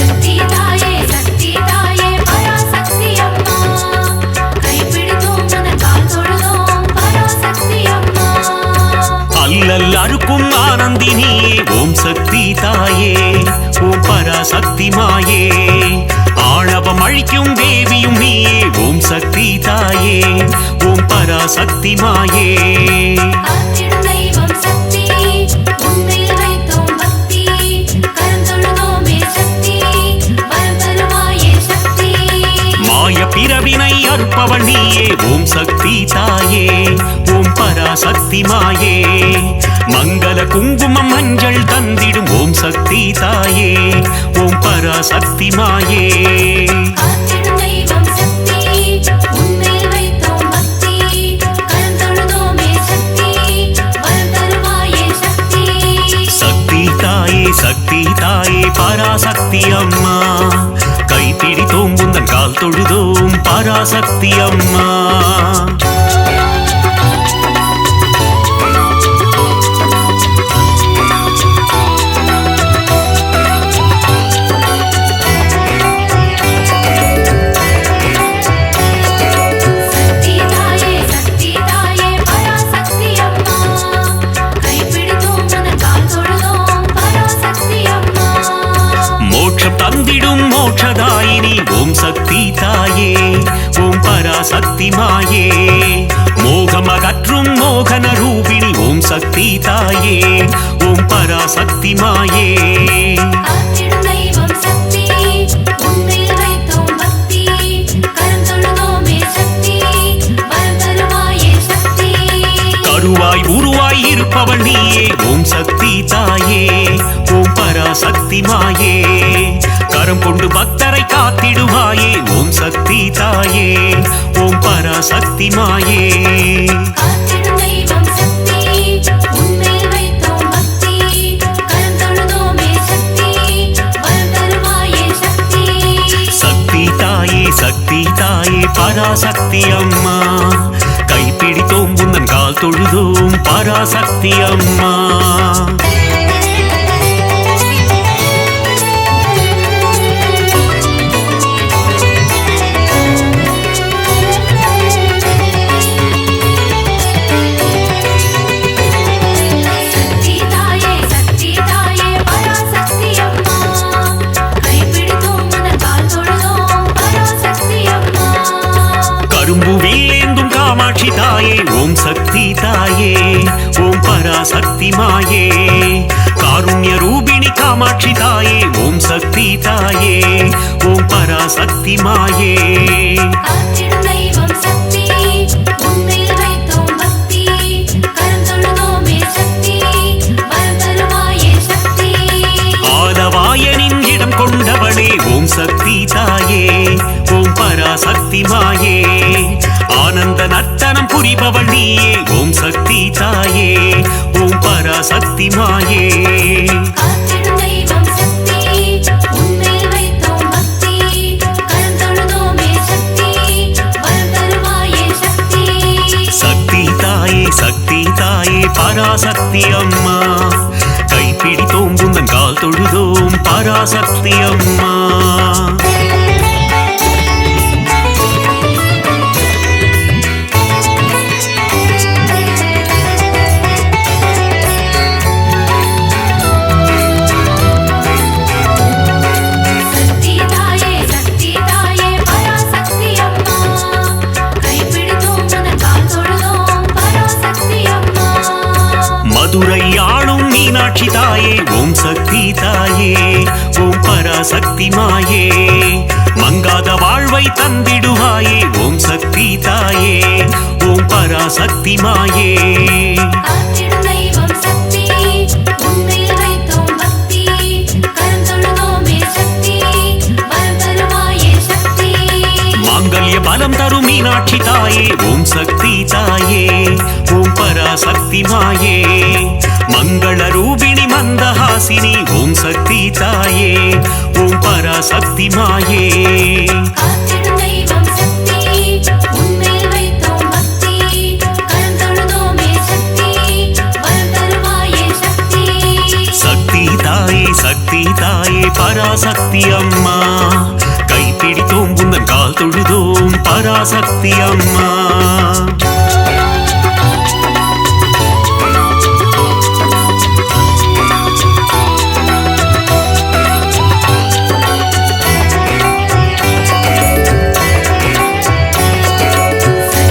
சக்தி தாயே பராசக்தி அம்மா கைப்பிடித்தோம் முதல் கால் தொழுதோம் பராசக்தி அம்மா அல்லல் அறுக்கும் ஆனந்தினியே ஓம் சக்தி தாயே ஓம் பராசக்தி மாயே ஆணவம் அழிக்கும் தேவியும் நீயே ஓம் சக்தி தாயே ஓம் பராசக்தி மாயே காத்திடும் தெய்வம் சக்தி உன்மேல் வைத்தோம் பக்தி கரம் தொழுதோமே சக்தி வரம் தருவாயே சக்தி மாய பிறவினை அறுப்பவள் நீயே ஓம் சக்தி தாயே ஓம் பராசக்தி மாயே மங்கள குங்குமம் மஞ்சள் தந்திடும் ஓம் சக்தி தாயே ஓம் பராசக்தி மாயே காத்திடும் தெய்வம் சக்தி உன்மேல் வைத்தோம் பக்தி கரம் தொழுதோமே சக்தி வரம் தருவாயே சக்தி சக்தி தாயே பராசக்தி அம்மா கைப்பிடித்தோம் புந்தன் கால் தொழுதோம் பராசக்தி அம்மா சக்தி தாயே பராசக்தி அம்மா கைப்பிடித்தோம் முதல் கால் தொழுதோம் பராசக்தி அம்மா மோட்சம் தந்திடும் மோட்சதாயினி ஓம் சக்தி தாயே ஓம் பராசக்தி மாயே மோகம் அகற்றும் மோகன ரூபிணி ஓம் சக்தி தாயே ஓம் பராசக்தி மாயே காத்திடும் தெய்வம் சக்தி உன்மேல் வைத்தோம் பக்தி கரம் தொழுதோமே சக்தி வரம் தருவாயே சக்தி கருவாய் உருவாய் இருப்பவள் நீயே ஓம் சக்தி தாயே ஓம் பராசக்தி மாயே கரம் கொண்டு பக்தரை காத்திடுவாயே ஓம் சக்தி தாயே ஓம் பராசக்தி மாயே காத்திடும் தெய்வம் சக்தி உன்மேல் வைத்தோம் பக்தி கரம் தொழுதோமே சக்தி வரம் தருவாயே சக்தி சக்தி தாயே பராசக்தி அம்மா கைப்பிடித்தோம் உந்தன் கால் தொழுதோம் பராசக்தி அம்மா ஏந்தும் காமாட்சி தாயே ஓம் சக்தி தாயே ஓம் பராசக்தி மாயே காருண்ய ரூபிணி காமாட்சி தாயே ஓம் சக்தி தாயே ஓம் பராசக்தி மாயே காத்திடும் தெய்வம் சக்தி உன்மேல் வைத்தோம் பக்தி கரம் தொழுதோமே சக்தி வரம் தருவாயே சக்தி ஆலவாயனின் இடம் கொண்டவளே ஓம் சக்தி தாயே ஓம் பராசக்தி மாயே ஆனந்த நர்த்தனம் புரிபவள் நீயே ஓம் சக்தி தாயே ஓம் பராசக்தி மாயே காத்திடும் தெய்வம் சக்தி உன்மேல் வைத்தோம் பக்தி கரம் தொழுதோமே சக்தி வரம் தருவாயே சக்தி சக்தி தாயே பராசக்தி அம்மா கைப்பிடித்தோம் உந்தன் கால் தொழுதோம் பராசக்தி அம்மா சக்தி தாயே பராசக்தி அம்மா கைப்பிடித்தோம் உந்தன் கால் தொழுதோம் பராசக்தி அம்மா மதுரை ஆளும் மீனாட்சி தாயே ஓம் சக்தி தாயே ஓம் பராசக்தி மாயே மங்காத வாழ்வை தந்திடுவாயே ஓம் சக்தி தாயே ஓம் பராசக்தி மாயே காத்திடும் தெய்வம் சக்தி உன்மேல் வைத்தோம் பக்தி கரம் தொழுதோமே சக்தி வரம் தருவாயே சக்தி மாங்கல்ய பலம் தரும் மீனாட்சி தாயே ஓம் சக்தி தாயே ஓம் பராசக்தி மாயே மங்கள ரூபிணி மந்தஹாசினி ஓம் சக்தி தாயே ஓம் பராசக்தி மாயே காத்திடும் தெய்வம் சக்தி உன்மேல் வைத்தோம் பக்தி கரம் தொழுதோமே சக்தி வரம் தருவாயே சக்தி தாயே பராசக்தி அம்மா கைப்பிடித்தோம் உந்தன் கால் தொழுதோம் பராசக்தி அம்மா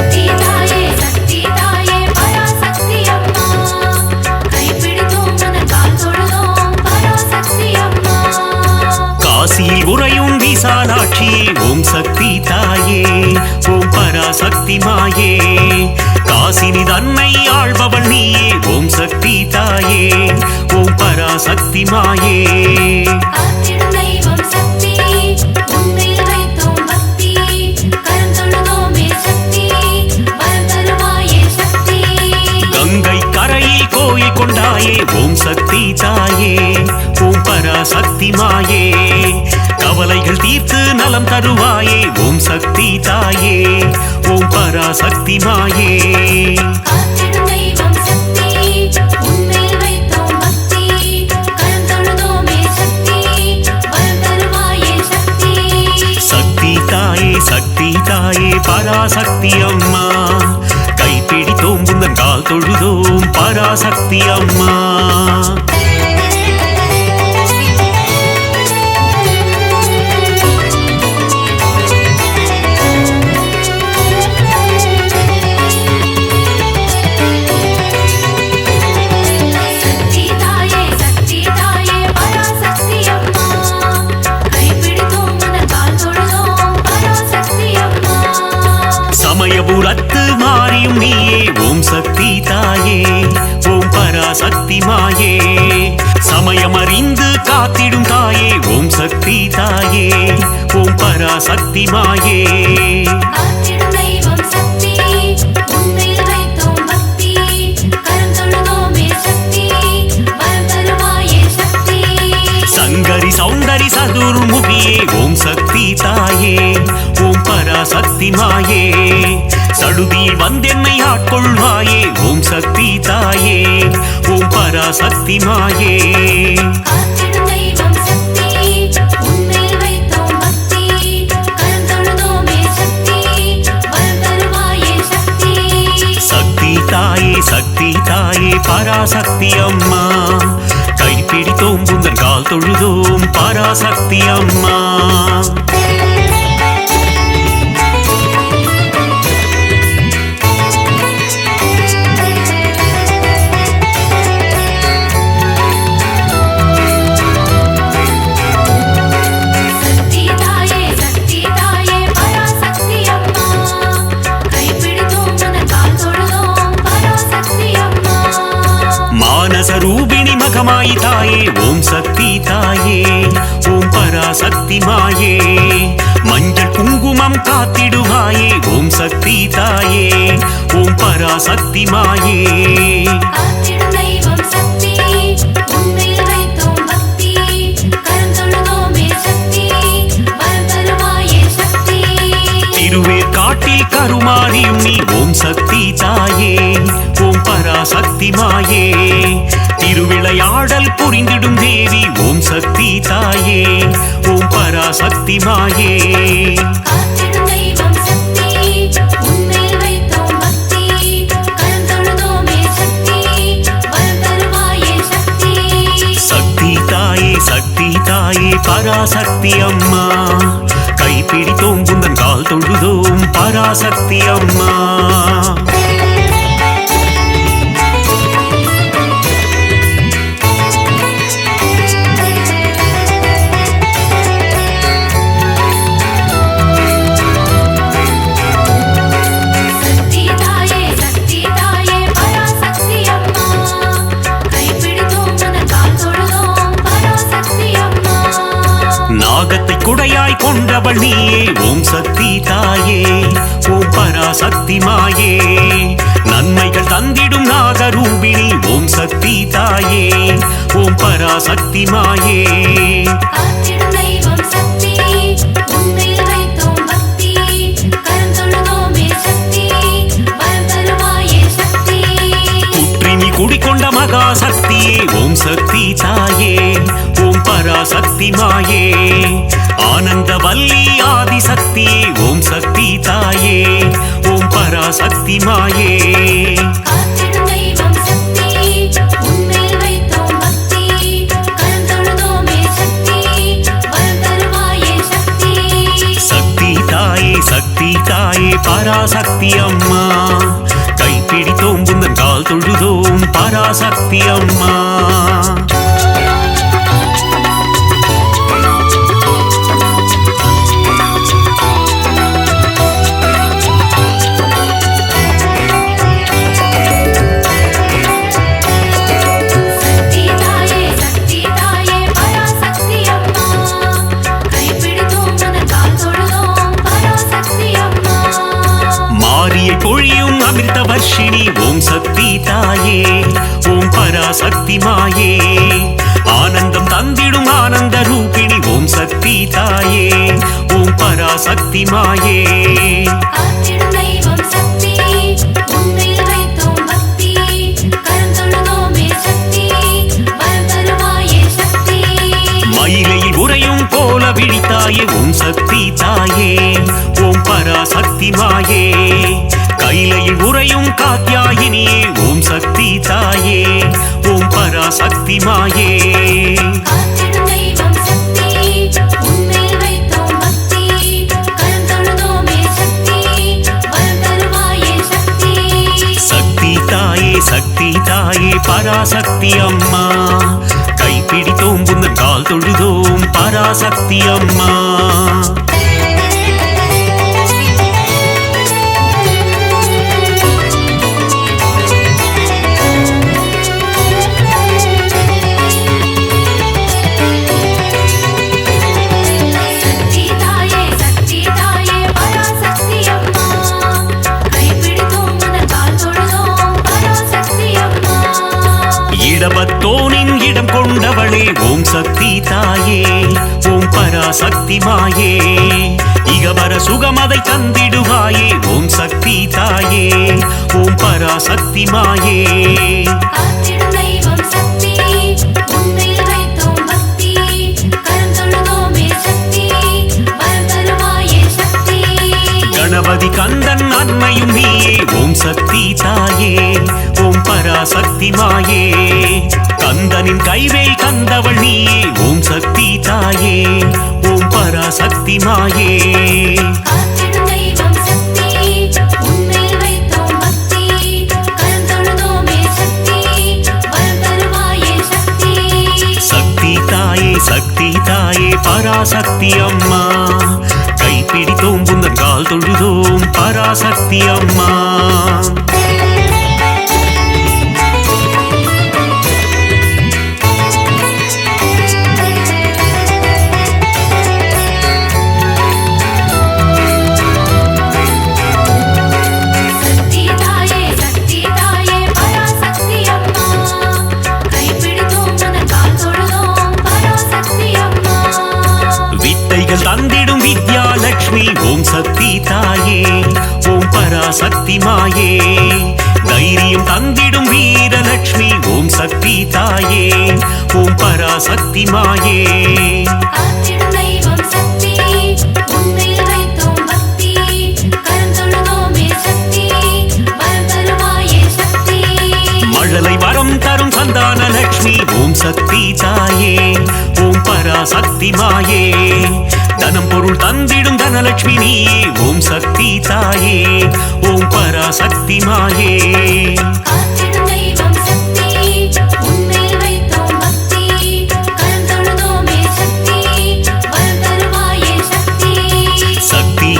சக்தி தாயே பராசக்தி அம்மா கைப்பிடித்தோம் உந்தன் கால் தொழுதோம் பராசக்தி அம்மா காசியில் உறையும் விசாலாட்சியே ஓம் சக்தி தாயே ஓம் பராசக்தி மாயே காசினி தன்னை ஆள்பவள் நீயே ஓம் சக்தி தாயே ஓம் பராசக்தி மாயே காத்திடும் தெய்வம் சக்தி உன்மேல் வைத்தோம் பக்தி கரம் தொழுதோமே சக்தி வரம் தருவாயே சக்தி கங்கை கரையில் கோயில் கொண்டாயே ஓம் சக்தி தாயே ஓம் பராசக்தி மாயே கவலைகள் தீர்த்து நலம் தருவாயே ஓம் சக்தி தாயே ஓம் பராசக்தி மாயே காத்திடும் தெய்வம் சக்தி உன்மேல் வைத்தோம் பக்தி கரம் தொழுதோமே சக்தி வரம் தருவாயே சக்தி தாயே பராசக்தி அம்மா கைப்பிடித்தோம் உந்தன் கால் தொழுதோம் பராசக்தி அம்மா சக்தி தாயே பராசக்தி அம்மா கைப்பிடித்தோம் உந்தன் கால் தொழுதோம் பராசக்தி அம்மா சமயபுரத்து மாறியும் நீயே ஓம் சக்தி தாயே ஓம் பராசக்தி மாயே சமயமறிந்து காத்திடும் தாயே ஓம் சக்தி தாயே ஓம் பராசக்தி மாயே காத்திடும் தெய்வம் சக்தி உன்மேல் வைத்தோம் பக்தி கரம் தொழுதோமே சக்தி வரம் தருவாயே சக்தி சங்கரி சௌந்தரி சதுர்முகியே ஓம் சக்தி தாயே ஓம் பராசக்தி மாயே சடுதியில் வந்தென்னை ஆட்கொள்வாயே ஓம் சக்தி தாயே ஓம் பராசக்தி மாயே காத்திடும் தெய்வம் சக்தி உன்மேல் வைத்தோம் பக்தி கரம் தொழுதோமே சக்தி வரம் தருவாயே சக்தி தாயே பராசக்தி அம்மா கைப்பிடித்தோம் உந்தன் கால் தொழுதோம் பராசக்தி அம்மா நாகரூபிணி மகமாயி தாயே ஓம் சக்தி தாயே ஓம் பராசக்தி மாயே மஞ்சள் குங்குமம் காத்திடுவாயே ஓம் சக்தி தாயே ஓம் பராசக்தி மாயே காத்திடும் தெய்வம் சக்தி உன்மேல் வைத்தோம் பக்தி கருந்தொழுதோமே சக்தி வரம் தருவாயே சக்தி திருவேற்காட்டில் கருமாரியும் நீ ஓம் சக்தி தாயே ஓம் பராசக்தி மாயே திருவிளையாடல் புரிந்திடும் தேவி ஓம் சக்தி தாயே ஓம் பராசக்தி மாயே காத்திடும் தெய்வம் சக்தி உன்மேல் வைத்தோம் பக்தி கருந்தொழுதோமே சக்தி வரம் தருவாயே சக்தி சக்தி தாயே பராசக்தி அம்மா கைப்பிடித்தோம் குந்தன் கால் தொழுதோம் பராசக்தி அம்மா சக்தி தாயே பராசக்தி அம்மா கைப்பிடித்தோம் உனது கால் தொழுதோம் பராசக்தி அம்மா நாகத்தை குடையாய் கொண்டவள் நீயே ஓம் சக்தி தாயே ஓம் பராசக்தி மாயே நன்மைகள் தந்திடும் நாகரூபிணி ஓம் சக்தி தாயே ஓம் பராசக்தி மாயே காத்திடும் தெய்வம் சக்தி உன்மேல் வைத்தோம் பக்தி கருந்தொழுதோமே சக்தி வரம் தருவாயே சக்தி குற்றினி குடிக்கொண்ட மகாசக்தியே ஓம் சக்தி தாயே ஓம் பராசக்தி மாயே ஆனந்த வல்லி ஆதிசக்தியே ஓம் சக்தி தாயே ஓம் பராசக்தி மாயே காத்திடும் தெய்வம் சக்தி உன்மேல் வைத்தோம் பக்தி கருந்தொழுதோமே சக்தி வரம் தருவாயே சக்தி சக்தி தாயே பராசக்தி அம்மா கைப்பிடித்தோம் குந்தன் கால் தொழுதோம் பராசக்தி அம்மா சக்தி தாயே பராசக்தி அம்மா கைப்பிடித்தோம் உனது கால் தொழுதோம் பராசக்தி அம்மா மாரியை பொழியும் அமிர்த வர்ஷினி ஓம் சக்தி தாயே ஓம் பராசக்தி மாயே ஆனந்தம் தந்திடும் ஆனந்த ரூபிணி ஓம் சக்தி தாயே ஓம் பராசக்தி மாயே காத்திடும் தெய்வம் சக்தி உன்மேல் வைத்தோம் பக்தி கருந்தொழுதோமே சக்தி வரம் தருவாயே சக்தி மயிலையில் உறையும் போல விழித்தாயே ஓம் சக்தி தாயே ஓம் பராசக்தி மாயே கைலையில் உறையும் காத்யாயினியே ஓம் சக்தி தாயே ஓம் பராசக்தி மாயே காத்திடும் தெய்வம் சக்தி உன்மேல் வைத்தோம் பக்தி கருந்தொழுதோமே சக்தி வரம் தருவாயே சக்தி சக்தி தாயே பராசக்தி அம்மா கைப்பிடித்தோம் குந்தன் கால் தொழுதோம் பராசக்தி அம்மா சக்தி தாயே பராசக்தி அம்மா கைப்பிடித்தோம் உனது கால் தொழுதோம் பராசக்தி அம்மா இடபத்தோனின் இடம் கொண்டவளே ஓம் சக்தி தாயே ஓம் பராசக்தி மாயே இகவர சுகமதை தந்திடுவாயே ஓம் சக்தி தாயே ஓம் பராசக்தி மாயே காத்திடும் தெய்வம் சக்தி உன்மேல் வைத்தோம் பக்தி கருந்தொழுதோமே சக்தி வரம் தருவாயே சக்தி கணபதி கந்தன் அன்னையும் நீயே ஓம் சக்தி தாயே ஓம் பராசக்தி மாயே கந்தனின் கைவேல் தந்தவள் நீயே ஓம் சக்தி தாயே ஓம் பராசக்தி மாயே காத்திடும் தெய்வம் சக்தி உன்மேல் வைத்தோம் பக்தி கருந்தொழுதோமே சக்தி வரம் தருவாயே சக்தி சக்தி தாயே பராசக்தி அம்மா கைப்பிடித்தோம் குந்தன் கால் தொழுதோம் பராசக்தி அம்மா பராசக்தி மாயே தைரியம் தந்திடும் வீரலட்சுமி ஓம் சக்தி தாயே ஓம் பராசக்தி மாயே காத்திடும் தெய்வம் சக்தி உன்மேல் வைத்தோம் பக்தி கரம் தொழுதோமே சக்தி வரம் தருவாயே சக்தி மழலை வரம் தரும் சந்தான லட்சுமி ஓம் சக்தி தாயே ஓம் பராசக்தி மாயே தனம் பொருள் தந்திடும் தனலட்சுமி நீயே ஓம் சக்தி தாயே ஓம் பராசக்தி மாயே காத்திடும் தெய்வம் சக்தி உன்மேல் வைத்தோம் பக்தி கரம் தொழுதோமே சக்தி வரம் தருவாயே சக்தி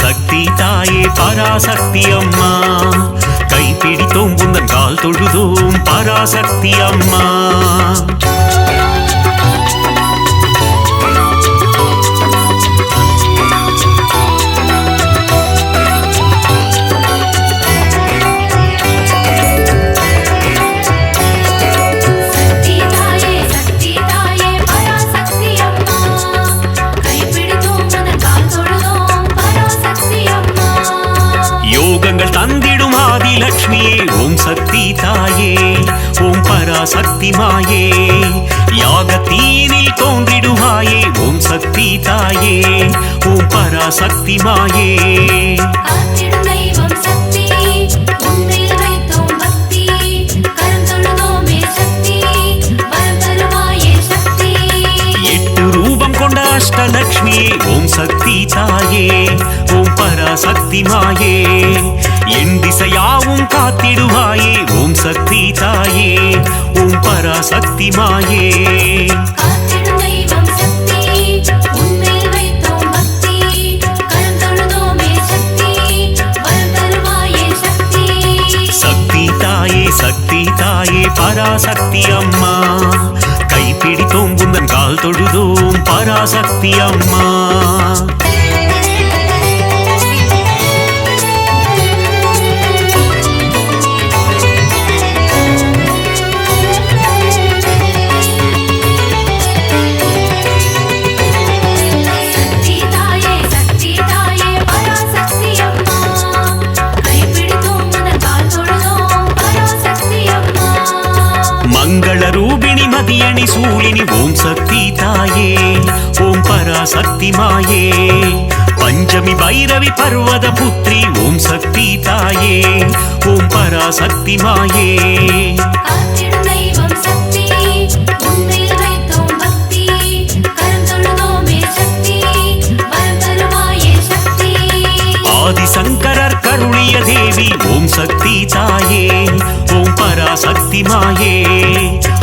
சக்தி தாயே பராசக்தி அம்மா கைப்பிடித்தோம் உந்தன் கால் தொழுதோம் பராசக்தி அம்மா தந்திடும் ஆதிலட்சுமியே ஓம் சக்தி தாயே ஓம் பராசக்தி மாயே யாகத்தீனில் தோன்றிடுவாயே ஓம் சக்தி தாயே ஓம் பராசக்தி மாயே காத்திடும் தெய்வம் சக்தி உன்மேல் வைத்தோம் பக்தி கரம் தொழுதோமே சக்தி வரம் தருவாயே சக்தி எட்டு ரூபம் கொண்ட அஷ்டலட்சுமியே ஓம் சக்தி தாயே ஓம் பராசக்தி மாயே என் திசையாவும் காத்திடுவாயே ஓம் சக்தி தாயே ஓம் பராசக்தி மாயே காத்திடும் தெய்வம் சக்தி உன்மேல் வைத்தோம் பக்தி கரம் தொழுதோமே சக்தி வரம் தருவாயே சக்தி சக்தி தாயே பராசக்தி அம்மா கைப்பிடித்தோம் உந்தன் கால் தொழுதோம் பராசக்தி அம்மா மங்கள ரூபிணி மதியணி சூழினி ஓம் சக்தி தாயே ஓம் பராசக்தி மாயே பஞ்சமி பைரவி பர்வத புத்ரி ஓம் சக்தி தாயே ஓம் பராசக்தி மாயே காத்திடும் தெய்வம் சக்தி உன்மேல் வைத்தோம் பக்தி கரம் தொழுதோமே சக்தி வரம் தருவாயே சக்தி ஆதிசங்கரர் கருளிய தேவி ஓம் சக்தி தாயே ஓம் பராசக்தி மாயே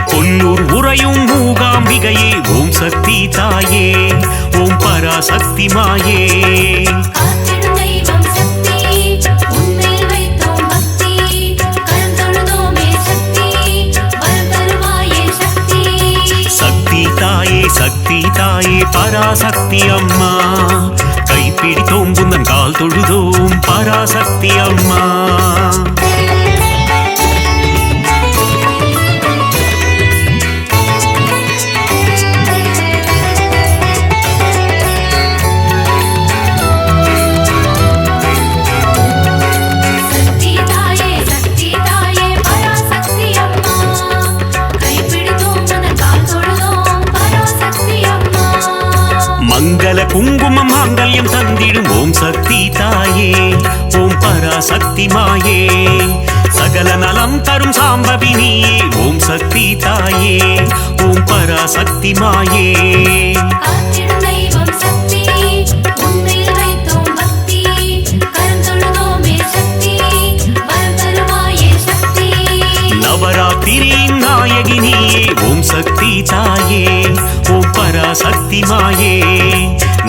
கொல்லூர் உறையும் மூகாம்பிகையே ஓம் சக்தி தாயே ஓம் பராசக்தி மாயே காத்திடும் தெய்வம் சக்தி உன்மேல் வைத்தோம் பக்தி கரம் தொழுதோமே சக்தி வரம் தருவாயே சக்தி சக்தி தாயே பராசக்தி அம்மா கைப்பிடித்தோம் உந்தன் கால் தொழுதோம் பராசக்தி அம்மா மங்கள குங்குமம் மாங்கல்யம் தந்திடும் ஓம் சக்தி தாயே ஓம் பராசக்தி மாயே சகல நலம் தரும் சாம்பவி நீயே ஓம் சக்தி தாயே ஓம் பராசக்தி மாயே காத்திடும் தெய்வம் சக்தி உன்மேல் வைத்தோம் பக்தி கரம் தொழுதோமே சக்தி வரம் தருவாயே சக்தி நவராத்திரியின் நாயகி நீயே ஓம் சக்தி தாயே ஓம் பராசக்தி மாயே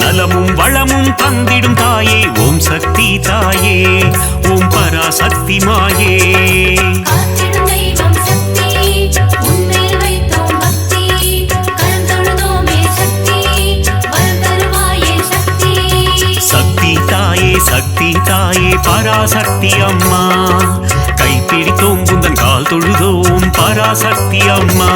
நலமும் வளமும் தந்திடும் தாயே ஓம் சக்தி தாயே ஓம் பராசக்தி மாயே காத்திடும் தெய்வம் சக்தி உன்மேல் வைத்தோம் பக்தி கரம் தொழுதோமே சக்தி வரம் தருவாயே சக்தி சக்தி தாயே பராசக்தி அம்மா கைப்பிடித்தோம் உந்தன் கால் தொழுதோம் பராசக்தி அம்மா